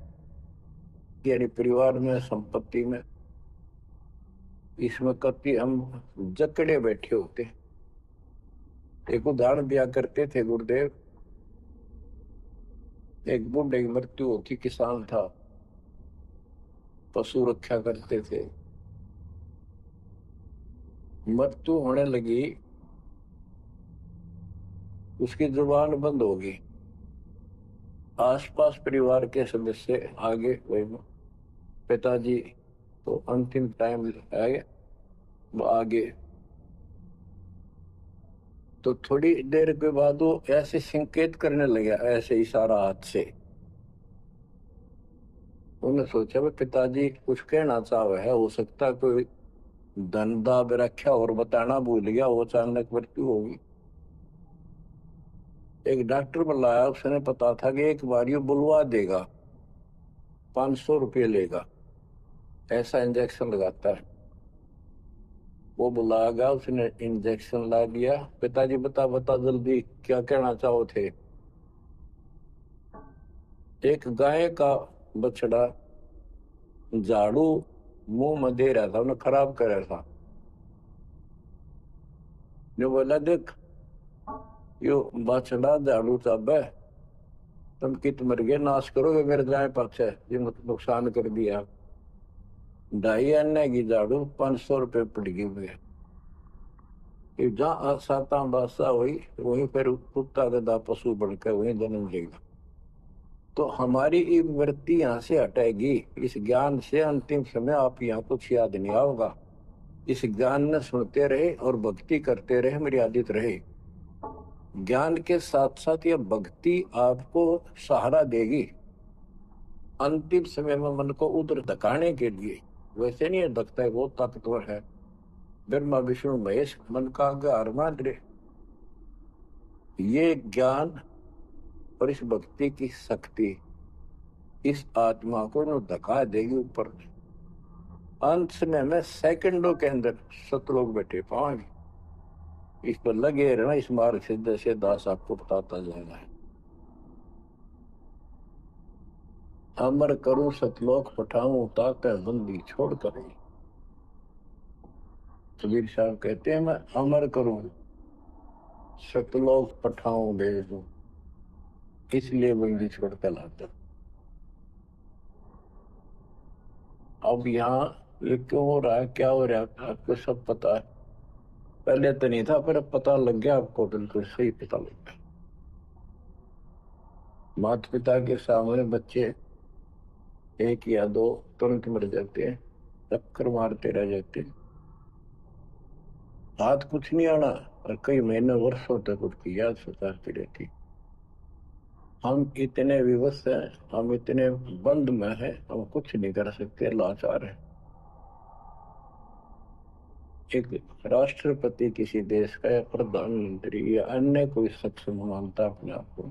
यानी परिवार में, संपत्ति में, इसमें कति हम जकड़े बैठे होते। एक उदाहरण दिया करते थे गुरुदेव। एक बूढ़े की मृत्यु होती, किसान था, पशु रक्षा करते थे। मृत्यु होने लगी, उसकी जुबान बंद होगी। आसपास परिवार के सदस्य आगे, कोई पिताजी तो अंतिम टाइम आए, वो आगे। तो थोड़ी देर के बाद वो ऐसे संकेत करने लगा, ऐसे इशारा हाथ से। उन्होंने सोचा भाई पिताजी कुछ कहना चाह रहे हैं, हो सकता है कोई धन दाब रखा और बताना भूल गया, वो अचानक मृत्यु होगी। एक डॉक्टर बुलाया, उसने पता था कि एक बार ये बुलवा देगा, 500 रुपये लेगा, ऐसा इंजेक्शन लगाता है। वो बुला गया, उसने इंजेक्शन ला दिया। पिताजी बता बता जल्दी क्या कहना चाहो थे। एक गाय का बछड़ा झाड़ू मुंह में दे रहा था, उन्हें खराब कर रहा था। जो बोला देख, यो बछड़ा झाड़ू चाबे, तुम कित मर गए, नाश करोगे मेरे गाय पक्ष है, ये नुकसान कर दिया। 2.5 आने की झाड़ू 500 रुपये पड़ गई मुझे। जहाँ साता बादशाह हुई, वहीं पर कुत्ता गधा पशु बनकर वहीं जन्म लेगा। तो हमारी ये वृत्ति यहाँ से हटेगी। इस ज्ञान से अंतिम समय आप यहाँ कुछ याद नहीं आओगा। इस ज्ञान ने सुनते रहे और भक्ति करते रहे, मर्यादित रहे। ज्ञान के साथ साथ यह भक्ति आपको सहारा देगी अंतिम समय में मन को उधर धकाने के लिए। वैसे नहीं है धकता है, वो ताकतवर है। ब्रह्मा विष्णु महेश मन का आधार मान रहे। ये ज्ञान और इस भक्ति की शक्ति इस आत्मा को न धका देगी ऊपर। अंत समय में सेकंडों के अंदर सतलोक बैठे पाएंगे। इस पर लगे रहना, इस मार्ग से जैसे दास आपको बताता जाना है। अमर करूं सतलोक पठाऊं, ताके बंदी छोड़ कर। कबीर साहब कहते हैं, मैं अमर करूं सतलोक पठाऊं भेज दूं, इसलिए बंदी छोड़ कर लाता। अब यहाँ ये क्यों हो रहा है, क्या हो रहा है, आपको सब पता है। पहले तो नहीं था, पर अब पता लग गया आपको, बिल्कुल सही पता लग गया। माता पिता के सामने बच्चे एक या दो तुरंत मर जाते हैं, चक्कर मारते रह जाते हैं, हाथ कुछ नहीं आना, और कई महीने वर्षों तक उसकी याद सताती रहती। हम इतने विवश हैं, हम इतने बंद में हैं, हम कुछ नहीं कर सकते, लाचार है। एक राष्ट्रपति किसी देश का या प्रधानमंत्री या अन्य कोई शख्स मानता अपने आप को,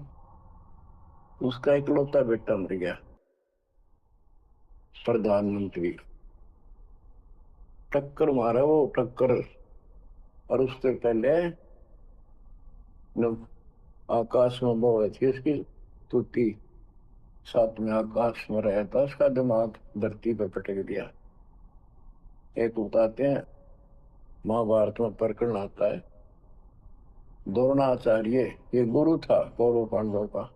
उसका इकलौता बेटा मर गया, प्रधानमंत्री, टक्कर मारा वो टक्कर। और उससे पहले आकाश में वो थी उसकी तुती, साथ में आकाश में रहा था, उसका दिमाग धरती पर पटक दिया। एक बताते हैं, महाभारत में प्रकरण आता है, द्रोणाचार्य ये गुरु था कौरव पांडवों का,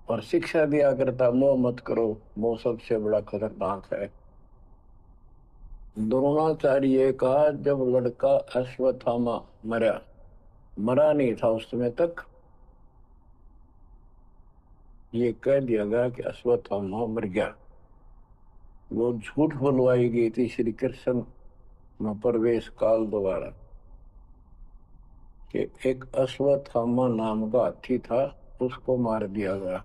और शिक्षा दिया करता, मोह मत करो, मोह सबसे बड़ा खतरनाक है। द्रोणाचार्य का जब लड़का अश्वत्थामा मरा नहीं था उस समय तक, ये कह दिया गया कि अश्वत्थामा मर गया। वो झूठ बुलवाई गई थी श्री कृष्ण में प्रवेश काल द्वारा कि एक अश्वत्थामा नाम का हाथी था, उसको मार दिया गया।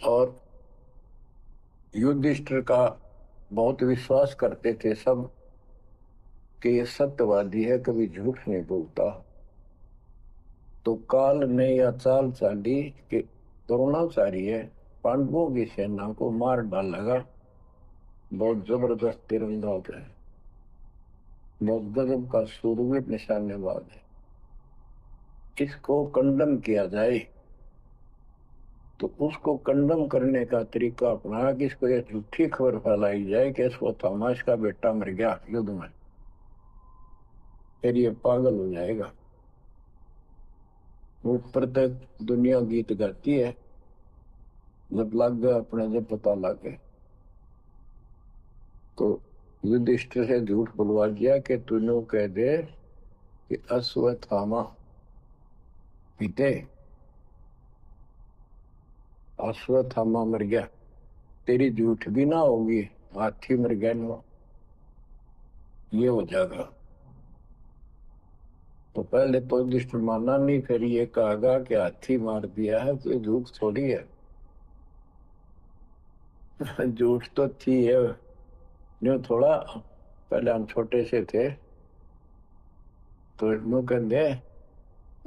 और युधिष्ठिर का बहुत विश्वास करते थे सब कि ये सत्यवादी है, कभी झूठ नहीं बोलता। तो काल ने यह चाल चाली कि द्रोणाचार्य पांडवों की सेना को मार डालेगा। बहुत जबरदस्त तीरंदाज है, बहुत गजब का सूरवीर निशानेबाज है, इसको कंडम किया जाए। तो उसको कंडम करने का तरीका अपना कि इसको यह झूठी खबर फैलाई जाए कि अश्वत्थामा इसका बेटा मर गया युद्ध में, फिर ये पागल हो जाएगा। वो प्रत्येक दुनिया गीत गाती है, जब लग गया अपने, जब पता लग गया तो युधिष्ठिर से झूठ बुलवा दिया कि तूने कह दे कि अश्वत्थामा पीते, अश्वत्थामा मर गया, तेरी झूठ भी ना होगी, हाथी मर गया ना, ये हो जाएगा। तो पहले तो युधिष्ठिर माना नहीं, फिर ये कहा कि हाथी मार दिया है, तो झूठ थोड़ी है। झूठ तो थी है, जो थोड़ा पहले हम छोटे से थे तो यूं कहते,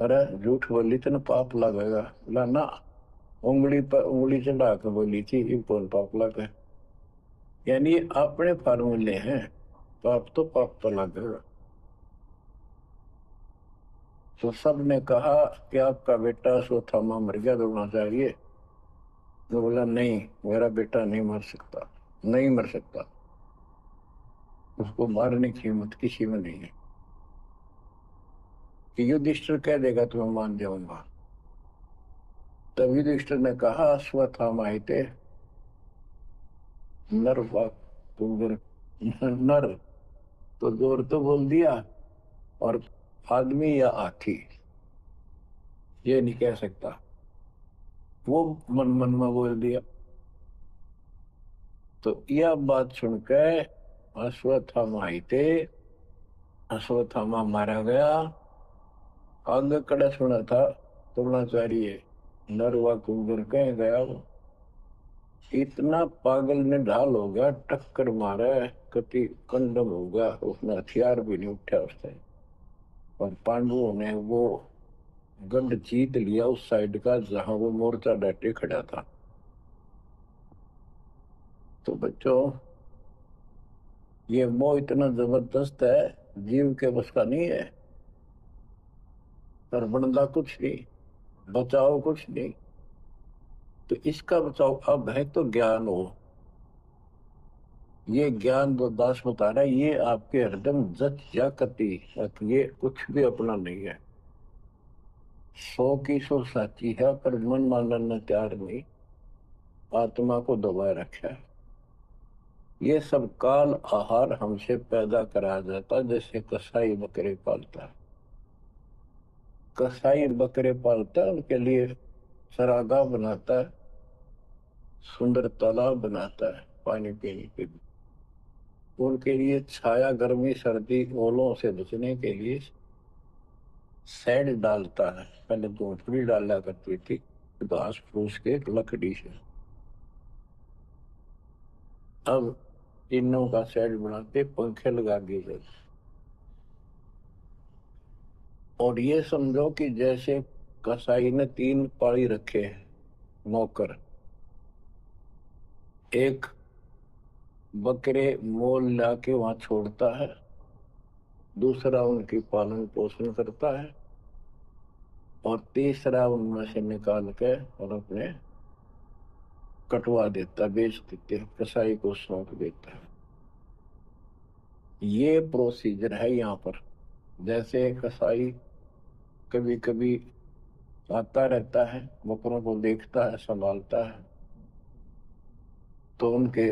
अरे झूठ बोली तो ना पाप लगेगा, बोला ना, उंगली पर उंगली चढ़ा कर बोली थी, ये कौन पाप लगे। यानी अपने फार्मूले हैं, पाप तो पाप तो लगेगा। तो सब ने कहा कि आपका बेटा अश्वत्थामा मर गया, दौड़ना चाहिए। तो बोला नहीं, मेरा बेटा नहीं मर सकता, नहीं मर सकता, उसको मारने की हिम्मत किसी में नहीं है। कि युधिष्ठिर कह देगा तो मैं मान जाऊंगा। तब युधिष्ठिर ने कहा अश्वत्थामा हिते नर वाक तुंगर, नर तो जोर तो बोल दिया, और आदमी या हाथी ये नहीं कह सकता, वो मन मन में बोल दिया। तो यह बात सुनकर अश्वत्थामा हिते, अश्वत्थामा मारा गया। आगे कड़ा सुना था द्रोणाचार्य, नर व कुंवर कह गया वो, इतना पागल ने ढाल हो गया, टक्कर मारा, कति कंडम हो गया, उसने हथियार भी नहीं उठा उससे। और पांडवों ने वो गढ़ जीत लिया उस साइड का जहां वो मोर्चा डाटे खड़ा था। तो बच्चों, ये मोह इतना जबरदस्त है, जीव के बस का नहीं है। पर बनता कुछ नहीं, बचाओ कुछ नहीं। तो इसका बचाओ अब है तो ज्ञान हो। ये ज्ञान जो दास बता रहा है, ये आपके हृदय जच या कति, ये कुछ भी अपना नहीं है। 100 की 100 साची है, पर मन मानने तैयार नहीं, आत्मा को दबाए रखा है। ये सब काल आहार हमसे पैदा कराया जाता है, जैसे कसाई बकरे पालता है। कसाई बकरे पालता है, उनके लिए चरागाह बनाता है, सुंदर तालाब बनाता है पानी पीने के लिए, उनके लिए छाया, गर्मी, सर्दी, ओलों से बचने के लिए शेड डालता है। पहले झोंपड़ी डाला करती थी घास फूस के लकड़ी से, अब टीनों का शेड बनाते, पंखे लगा दिए जाते। और ये समझो कि जैसे कसाई ने 3 पाली रखे हैं नौकर, एक बकरे मोल लाके वहां छोड़ता है, दूसरा उनकी पालन पोषण करता है, और तीसरा उनमें से निकाल के और अपने कटवा देता, बेच देते हैं, कसाई को सौंप देता है। ये प्रोसीजर है यहाँ पर। जैसे कसाई कभी कभी आता रहता है, बकरों को देखता है, संभालता है, तो उनके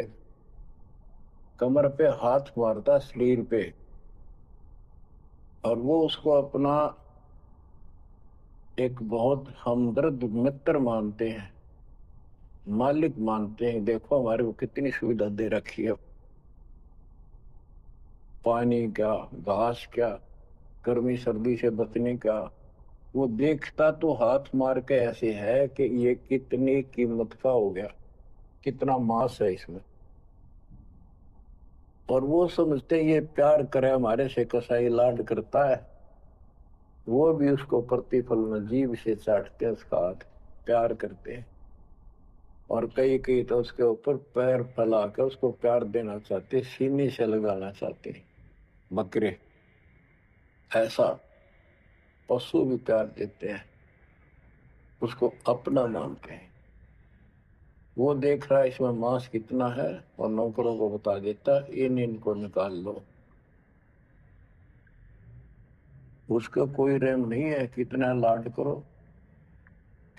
कमर पे हाथ मारता, शरीर पे, और वो उसको अपना एक बहुत हमदर्द मित्र मानते हैं, मालिक मानते हैं। देखो हमारे को कितनी सुविधा दे रखी है, पानी क्या, घास क्या, गर्मी सर्दी से बचने का। वो देखता तो हाथ मार के ऐसे है कि ये कितनी कीमत का हो गया, कितना मांस है इसमें। और वो समझते ये प्यार करे हमारे से, कसाई लाड करता है, वो भी उसको प्रतिफल में जीभ से चाटते हैं उसका हाथ, प्यार करते हैं। और कई कई तो उसके ऊपर पैर फैला कर उसको प्यार देना चाहते, सीने से लगाना चाहते बकरे। ऐसा पशु भी प्यार देते हैं, उसको अपना मानते हैं। वो देख रहा है इसमें मांस कितना है, और नौकरों को बता देता इनको निकाल लो। उसका कोई रहम नहीं है, कितना लाड करो,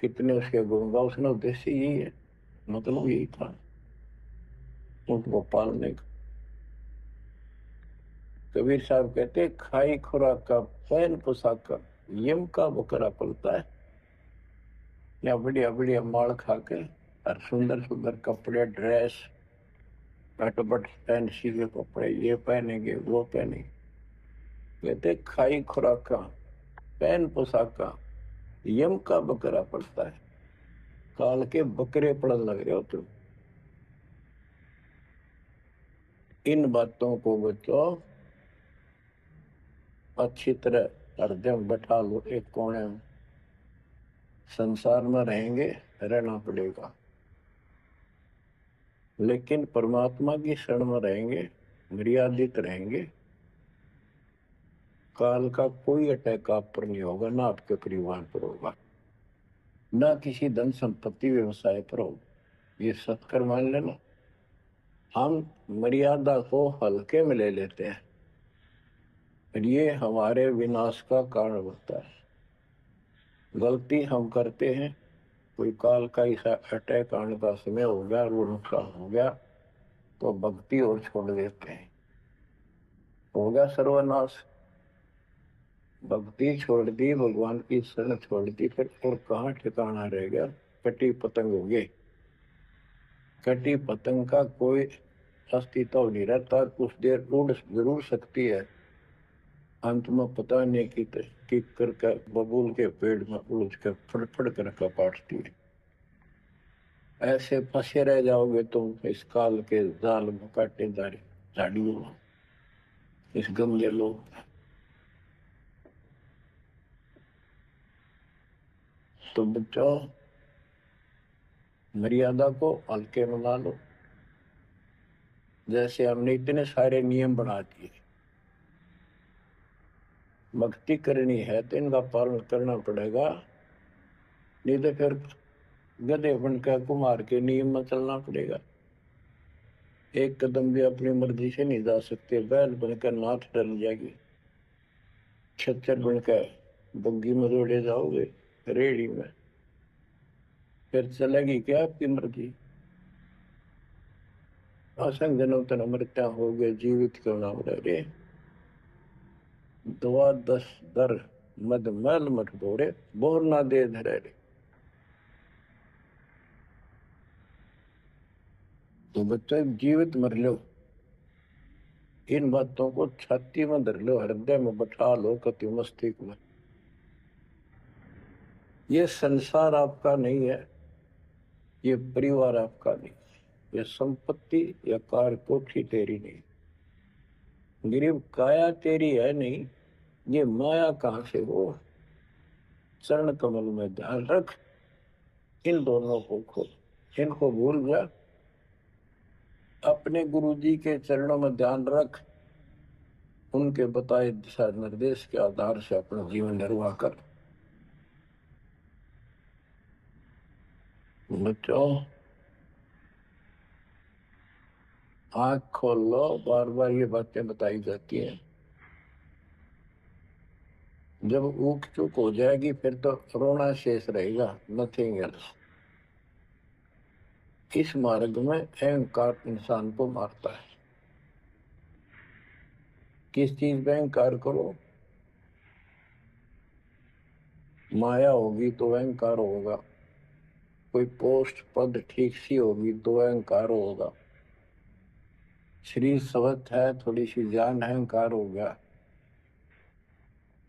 कितने उसके गुण गाओ, उसका उद्देश्य यही है, मतलब यही था उनको पालने का। कबीर साहब कहते खाई खुराक का पहन पोशाक का यम का बकरा पलता है, या बढ़िया बढ़िया माल खा के और सुंदर सुंदर कपड़े ड्रेस कटपट फैंसी के कपड़े ये पहनेंगे वो पहनेंगे। कहते खाई खुराक का पहन पोशाक का यम का बकरा पड़ता है, काल के बकरे पड़न लग रहे हो तुम। इन बातों को बच्चों अच्छी तरह हृदय में बैठा लो एक कोने में। संसार में रहेंगे, रहना पड़ेगा, लेकिन परमात्मा की शरण में रहेंगे, मर्यादित रहेंगे। काल का कोई अटैक आप पर नहीं होगा, ना आपके परिवार पर होगा, ना किसी धन संपत्ति व्यवसाय पर होगा। ये सत्कर मान लेना। हम मर्यादा को हल्के में ले लेते हैं और ये हमारे विनाश का कारण होता है। गलती हम करते हैं, कोई काल का ऐसा अटैक आने का समय हो गया, वो नुकसान हो गया, तो भक्ति और छोड़ देते हैं, हो गया सर्वनाश। भक्ति छोड़ दी, भगवान की शरण छोड़ दी, फिर और कहाँ ठिकाना रह गया। कटी पतंग हो गए। कटी पतंग का कोई अस्तित्व नहीं रहता, कुछ देर उड़ जरूर सकती है, अंत में पता नहीं कि करके बबूल के पेड़ में उलझ कर फड़फड़ कर कपाटती है। ऐसे फंसे रह जाओगे तुम इस काल के जाल में, कांटेदार झाड़ियों में, इस गमले लोग। तो बच्चों मर्यादा को हल्के में ला लो। जैसे हमने इतने सारे नियम बना दिए, भक्ति करनी है तो इनका पालन करना पड़ेगा, नहीं तो फिर गधे बनकर कुमार के नियम में चलना पड़ेगा। एक कदम भी अपनी मर्जी से नहीं जा सकते, बैल बनकर नाथ डल जाएगी, छच्चर बनकर बग्गी में दौड़े जाओगे रेड़ी में, फिर चलेगी क्या आपकी मर्जी। असंग जन्म तन मृत्या हो गए, जीवित क्यों नाम रे। दवा दस दर मद मैल मठ दौड़े, बोर ना दे धरे रे। तो बच्चे जीवित मर लो, इन बातों को छाती में धर लो, हृदय में बैठा लो, कति मस्तिष्क में। ये संसार आपका नहीं है, ये परिवार आपका नहीं, ये संपत्ति या कार कोठी तेरी नहीं, गरीब काया तेरी है नहीं, ये माया कहां से हो। चरण कमल में ध्यान रख, इन दोनों को खोल, इनको भूल जा, अपने गुरु जी के चरणों में ध्यान रख, उनके बताए दिशा निर्देश के आधार से अपना जीवन निर्वाह कर। बच्चों आंख खोल लो, बार बार ये बातें बताई जाती हैं। जब ऊक चूक हो जाएगी फिर तो रोना शेष रहेगा, नथिंग एल्स। इस मार्ग में अहंकार इंसान को मारता है। किस चीज में अहंकार करो, माया होगी तो अहंकार होगा, कोई पोस्ट पद ठीक सी होगी तो अहंकार होगा, शरीर स्वस्थ है, थोड़ी सी जान है, अहंकार हो गया।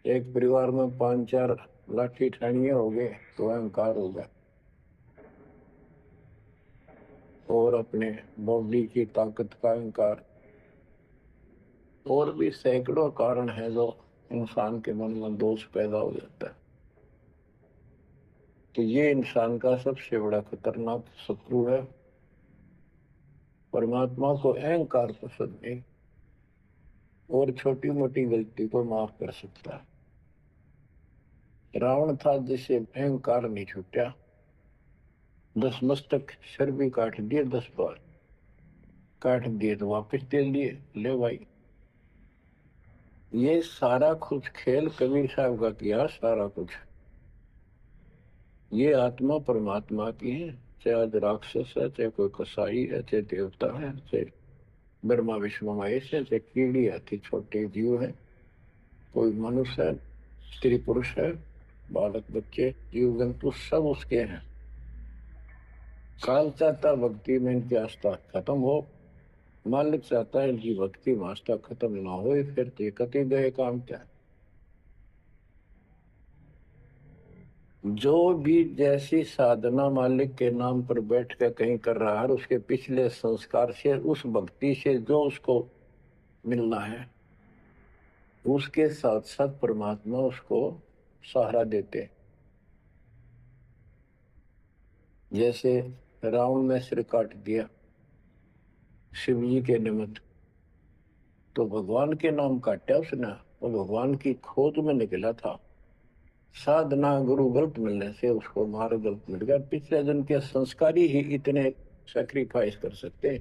एक परिवार में 5-4 लाठी ठानिये हो गए तो अहंकार हो गया। और अपने बॉडी की ताकत का अहंकार, और भी सैकड़ों कारण है जो इंसान के मन में दोष पैदा हो जाता है। तो ये इंसान का सबसे बड़ा खतरनाक शत्रु है। परमात्मा को अहंकार पसंद नहीं, और छोटी मोटी गलती को माफ कर सकता है। रावण था जिसे अहंकार नहीं छूटा, 10 मस्तक सर भी काट दिए, 10 बार काट दिए तो वापस दे दिए, ले भाई। ये सारा कुछ खेल कबीर साहब का किया, सारा कुछ। ये आत्मा परमात्मा की है, चाहे आज राक्षस है, चाहे कोई कसाई है, चाहे देवता है, चाहे ब्रह्मा विष्णु महेश है, चाहे कीड़ी हाथी छोटे जीव है, कोई मनुष्य है, स्त्री पुरुष है, बालक बच्चे जीव जंतु सब उसके हैं। काल चाहता भक्ति में इनकी आस्था खत्म हो, मालिक चाहता है इनकी भक्ति में आस्था खत्म ना हो, फिर तो कति गए काम क्या। जो भी जैसी साधना मालिक के नाम पर बैठ कर कहीं कर रहा है, उसके पिछले संस्कार से, उस भक्ति से जो उसको मिलना है, उसके साथ साथ परमात्मा उसको सहारा देते। जैसे रावण ने सिर काट दिया शिव जी के निमित्त, तो भगवान के नाम काटा उसने, वो भगवान की खोज में निकला था। साधना गुरु गलत मिलने से उसको मार्ग गलत मिल गया। पिछले जन्म के संस्कारी ही इतने सेक्रीफाइस कर सकते,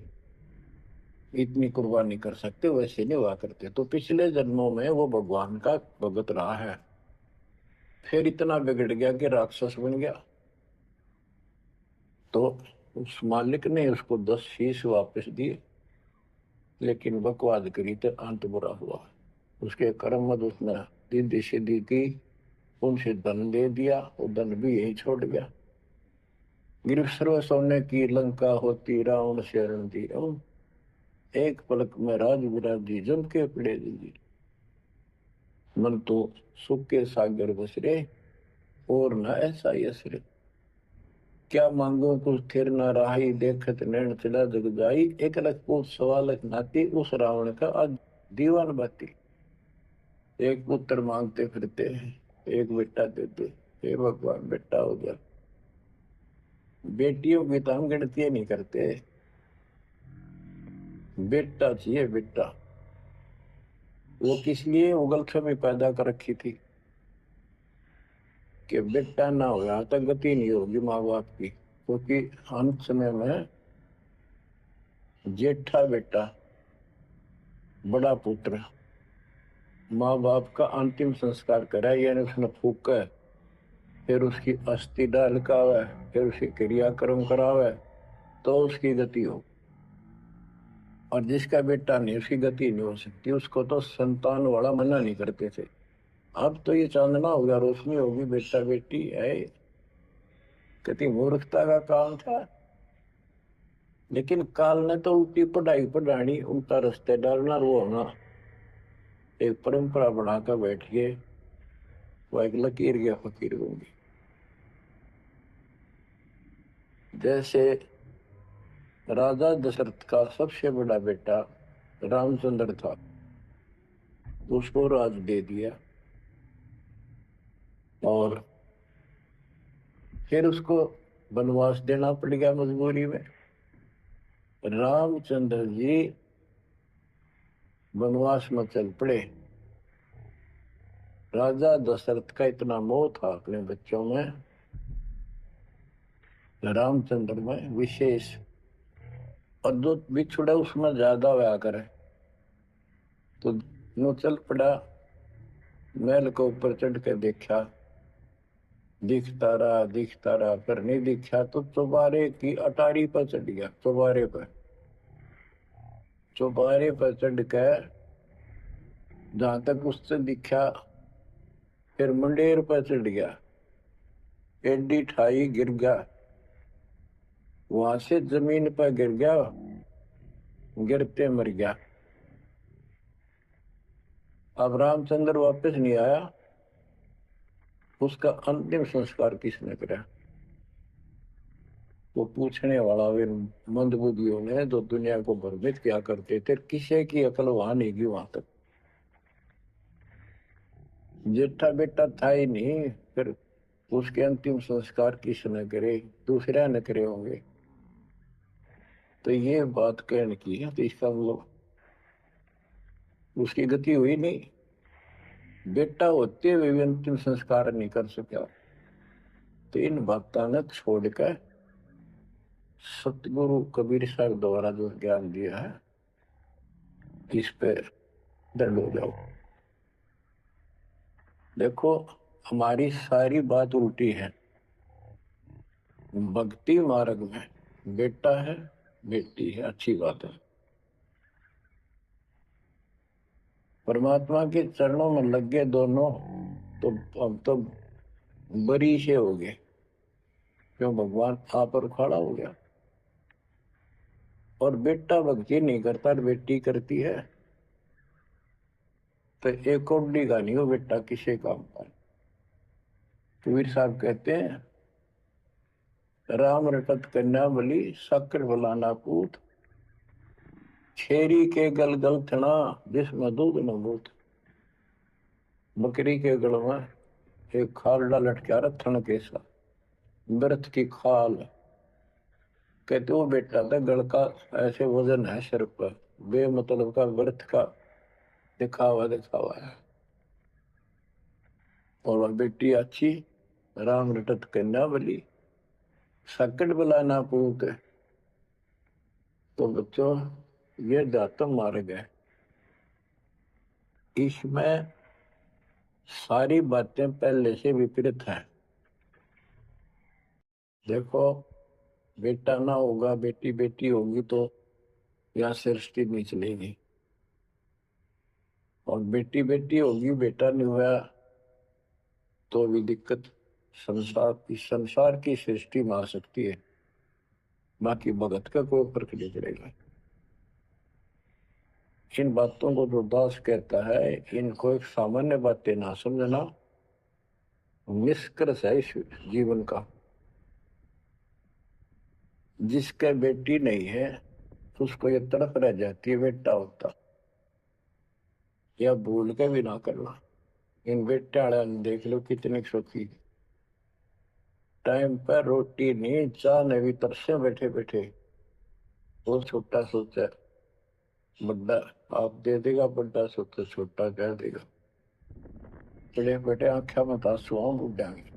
इतनी कुर्बानी कर सकते, वैसे नहीं हुआ करते। तो पिछले जन्मों में वो भगवान का भगत रहा है, फिर इतना बिगड़ गया कि राक्षस बन गया। तो उस मालिक ने उसको 10 शीश वापस दिए, लेकिन बकवाद करी तो अंत बुरा हुआ। उसके कर्म मत उसने दीदी सीधी की, उनसे धन दे दिया, वो धन भी यही छोड़ गया। गिर सर्व सोने की लंका होती, रावण शरण दी, एक पलक में राज विराजी, जम के पड़े दी। मन तो सुख के सागर बसरे, और न ऐसा यसरे। क्या मांगो कुछ थिर न राही, देखत नैन चला जग जाई। 1 लाख पूत 1.25 लाख नाती, उस रावण का आज दीवान बाती। एक पुत्र मांगते फिरते हैं, एक बेटा देते, हे भगवान बेटा हो गया। बेटियों की तो हम गिनती नहीं करते, बेटा चाहिए बेटा। वो किस लिए उगलछमी पैदा कर रखी थी कि बेटा ना होगा तो गति नहीं होगी माँ बाप की। क्योंकि अंत समय में जेठा बेटा, बड़ा पुत्र माँ बाप का अंतिम संस्कार करे, यानी उसने फूका, फिर उसकी अस्थि डाल कावे, फिर उसकी क्रियाक्रम करावे, तो उसकी गति हो। और जिसका बेटा नहीं, उसकी गति नहीं हो सकती। उसको तो संतान वाला मना नहीं करते थे। अब तो ये चांदना होगा, रोशनी होगी, बेटा बेटी है, कितनी मूर्खता का काम था। लेकिन काल ने तो उल्टी पढ़ाई पढ़ानी, उल्टा रास्ते डालना, वो होना एक परंपरा बनाकर बैठ गए। वो एक लकीर गया फकीर होंगे। जैसे राजा दशरथ का सबसे बड़ा बेटा रामचंद्र था, उसको राज दे दिया, और फिर उसको वनवास देना पड़ गया मजबूरी में। रामचंद्र जी वनवास में चल पड़े। राजा दशरथ का इतना मोह था अपने बच्चों में, रामचंद्र में विशेष, और जो बिछुड़ा उसमें ज्यादा हुआ करे, तो नो चल पड़ा। महल को ऊपर चढ़ के देखा, दिखता रहा, पर नहीं दिखा, तो चौबारे की अटारी पर चढ़ गया। चौबारे पर चढ़ कर जहां तक उससे दिखा, फिर मुंडेर पर चढ़ गया, एडी ठाई गिर गया, वहां से जमीन पर गिर गया, गिरते मर गया। अब रामचंद्र वापस नहीं आया, उसका अंतिम संस्कार किसने करा? वो पूछने वाला वे मंदबुद्धियों ने, जो दुनिया को भ्रमित किया करते थे, किसी की अकल वहां नहीं गई वहां तक। जेठा बेटा था ही नहीं, फिर उसके अंतिम संस्कार किसने करे? दूसरा न करे होंगे। तो ये बात कहने की है, तो इसका मतलब उसकी गति हुई नहीं। बेटा होते हुए भी अंतिम संस्कार नहीं कर सका। तो इन भक्ता ने छोड़कर सतगुरु कबीर साहब द्वारा जो ज्ञान दिया है, इस पर दंड हो जाओ। देखो, हमारी सारी बात उल्टी है। भक्ति मार्ग में बेटा है बेटी है, अच्छी बात है। परमात्मा के चरणों में लग गए दोनों, तो अब तो बरी से हो गए, क्यों भगवान आप पर खड़ा हो गया। और बेटा भक्ति नहीं करता और बेटी करती है, तो एक कौड़ी का नहीं हो बेटा किसी काम का। कबीर साहब कहते हैं, राम रटत कन्या बली शक्र फलाना पूत, छेरी के गल गल थना जिसमें दूध न बूत। बकरी के गल में एक खालडा लटका रथन के साथ व्रत की खाल, कहते वो बेटा था गल का ऐसे वजन है सिर पर, बेमतलब का व्रत का दिखावा दिखावा है। और वह बेटी अच्छी, राम रटत कन्या बली सकट बलाना पूत। तो बच्चों, ये दातम मार्ग है, इसमें सारी बातें पहले से विपरीत हैं। देखो, बेटा ना होगा बेटी बेटी होगी तो यहाँ सृष्टि नहीं चलेगी, और बेटी बेटी होगी बेटा नहीं हुआ तो भी दिक्कत संसार की सृष्टि में आ सकती है। बाकी भगत का कोई फर्क नहीं पड़ेगा। इन बातों को जो दास कहता है, इनको एक सामान्य बातें ना समझना, निष्कर्ष है इस जीवन का। जिसके बेटी नहीं है उसको ये तड़प रह जाती है बेटा होता, या भूल के भी ना करना। इन बेटे वाले देख लो कितने सुखी, टाइम पर रोटी नहीं चाह ने भी तरसे बैठे बैठे। वो छोटा सोचा बड़ा आप दे देगा, बड़ा सोचा छोटा कह देगा। बड़े बेटे आंखा में आंसू उड़ाएंगे।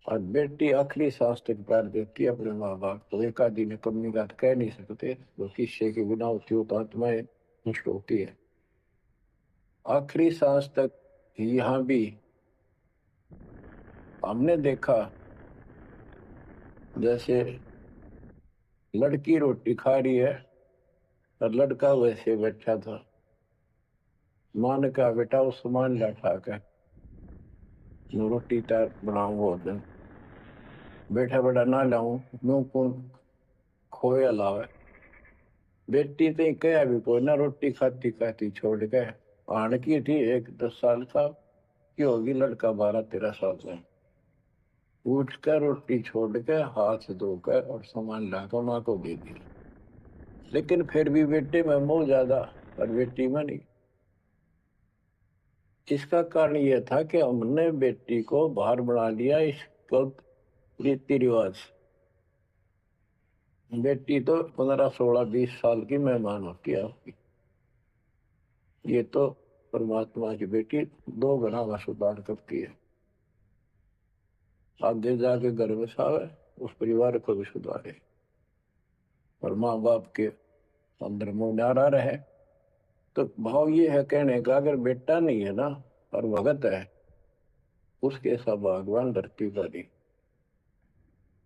और बेटी आखिरी सांस तक प्यार देती है अपने माँ बाप को, एक आदि ने कमी बात कह नहीं सकते, जो किस्से की गुना होती हो तो आत्माएं नष्ट होती है। आखिरी सांस तक यहाँ भी हमने देखा, जैसे लड़की रोटी खा रही है और लड़का वैसे बैठा था। माँ ने कहा बेटा वो सामान ला खा कर, रोटी तैयार बनाऊं वो दिन। बैठा बेटा ना लाऊं, नो कौन खोए अलावा। बेटी तो कह भी कोई ना, रोटी खाती खाती छोड़ के आन की थी, एक 10 साल का की होगी, लड़का 12-13 साल का। उठ कर रोटी छोड़ के हाथ धोकर और सामान लाकर माँ को दे दिया। लेकिन फिर भी बेटे में मोह ज्यादा और बेटी में नहीं। इसका कारण यह था कि हमने बेटी को बाहर बना लिया इसको रीति रिवाज। बेटी तो 15-16-20 साल की मेहमान होती है आपकी, ये तो परमात्मा की बेटी 2 गुना का सुधार करती है। आगे जाके घर में सावे, उस परिवार को भी सुधारे और माँ बाप के अंदर मोह न्यारा रहे। तो भाव ये है कहने का, अगर बेटा नहीं है ना और भगत है, उसके सब भगवान धरती पर नहीं।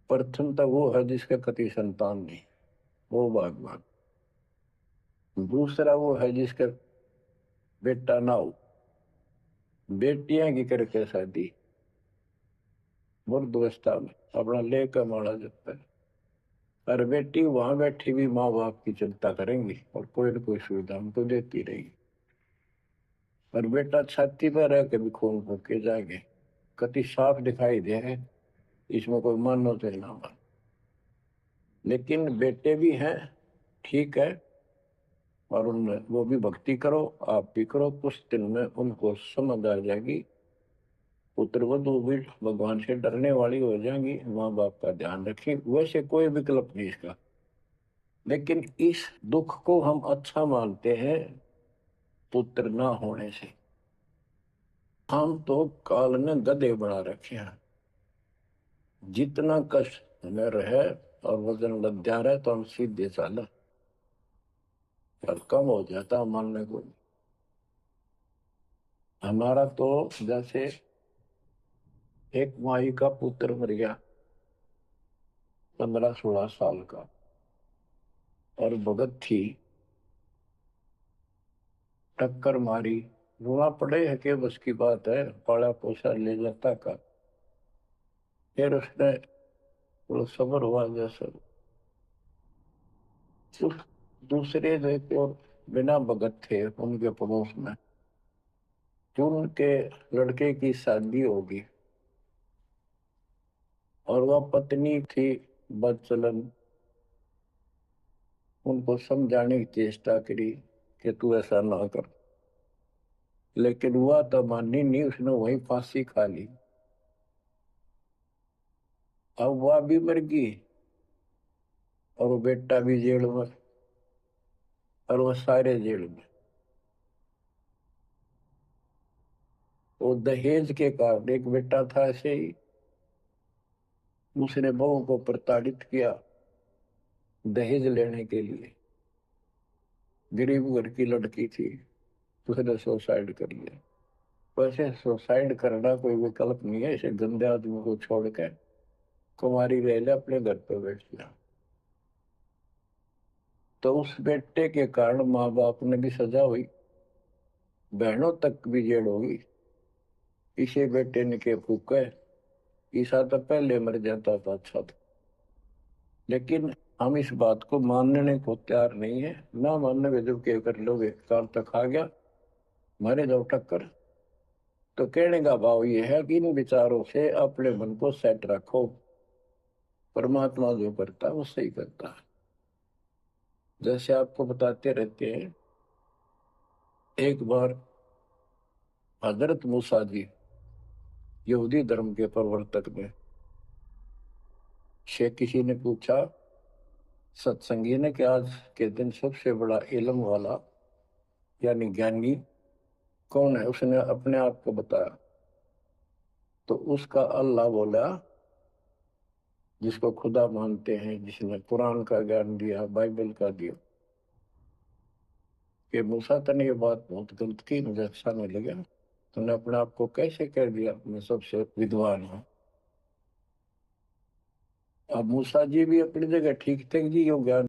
प्रथम तो वो है जिसके कति संतान नहीं, वो भगवान। दूसरा वो है जिसके बेटा ना हो, बेटियां की करके शादी मुर्दवस्था में अपना लेकर मारा जाता है। और बेटी वहां बैठी भी माँ बाप की चिंता करेंगी और कोई न कोई सुविधा उनको देती रहेगी। और बेटा छाती पर रह के भी खून फूके जाएंगे, कति साफ दिखाई दे है, इसमें कोई मानो तो ना मान। लेकिन बेटे भी हैं, ठीक है, और उनमें वो भी भक्ति करो, आप भी करो, कुछ दिन में उनको समझ आ जाएगी। पुत्र वधु भी भगवान से डरने वाली हो जाएंगी, माँ बाप का ध्यान रखें। वैसे कोई विकल्प नहीं इसका। लेकिन इस दुख को हम अच्छा मानते हैं पुत्र ना होने से। हम तो काल ने गधे बना रखे हैं। जितना कष्ट हमें रहे और वजन लद्या रहे तो हम सीधे चाला, और कम हो जाता मानने को। हमारा तो जैसे एक माई का पुत्र मर गया, 15-16 साल का, और भगत थी, टक्कर मारी, रोना पड़े है कि बस की बात है, पाला पोसा ले जाता का। फिर उसने थोड़ा सब्र हुआ जैसे। उस दूसरे जो एक और बिना भगत थे उनके पड़ोस में, जो उनके लड़के की शादी होगी, और वह पत्नी थी बदचलन, उनको समझाने की चेष्टा करी कि तू ऐसा ना कर, लेकिन वह तो मानी नहीं, उसने वही फांसी खा ली। अब वह भी मर गई, और वो बेटा भी जेल में, और वो सारे जेल में। वो दहेज के कारण, एक बेटा था ऐसे ही, उसने बहू को प्रताड़ित किया दहेज लेने के लिए। गरीब घर की लड़की थी, उसने सुसाइड कर लिया। वैसे सुसाइड करना कोई विकल्प नहीं है, इसे गंदे आदमी को छोड़ के कुमारी रह ले, अपने घर पे बैठ जा। तो उस बेटे के कारण माँ बाप ने भी सजा हुई, बहनों तक भी जेल होगी। इसे बेटे ने के फूके, ईसा तो पहले मर जाता था अच्छा था। लेकिन हम इस बात को मानने को तैयार नहीं है, ना मानने के जब के कर लोगे, कार तक आ गया, मारे जाओ टक्कर। तो कहने का भाव ये है कि इन विचारों से अपने मन को सेट रखो, परमात्मा जो करता है वो सही करता है। जैसे आपको बताते रहते हैं, एक बार हजरत मूसा जी, यहूदी धर्म के प्रवर्तक ने, से किसी ने पूछा सत्संगी ने कि आज के दिन सबसे बड़ा इल्म वाला यानी ज्ञानी कौन है, उसने अपने आप को बताया। तो उसका अल्लाह बोला, जिसको खुदा मानते हैं, जिसने कुरान का ज्ञान दिया, बाइबल का दिया, कि मूसा तने ये बात बहुत गलत की, मुझे अच्छा नहीं लगा, तूने अपने आप को कैसे कह दिया मैं सबसे विद्वान हूँ। अब मूसा जी भी अपनी जगह ठीक थे जी, यो ज्ञान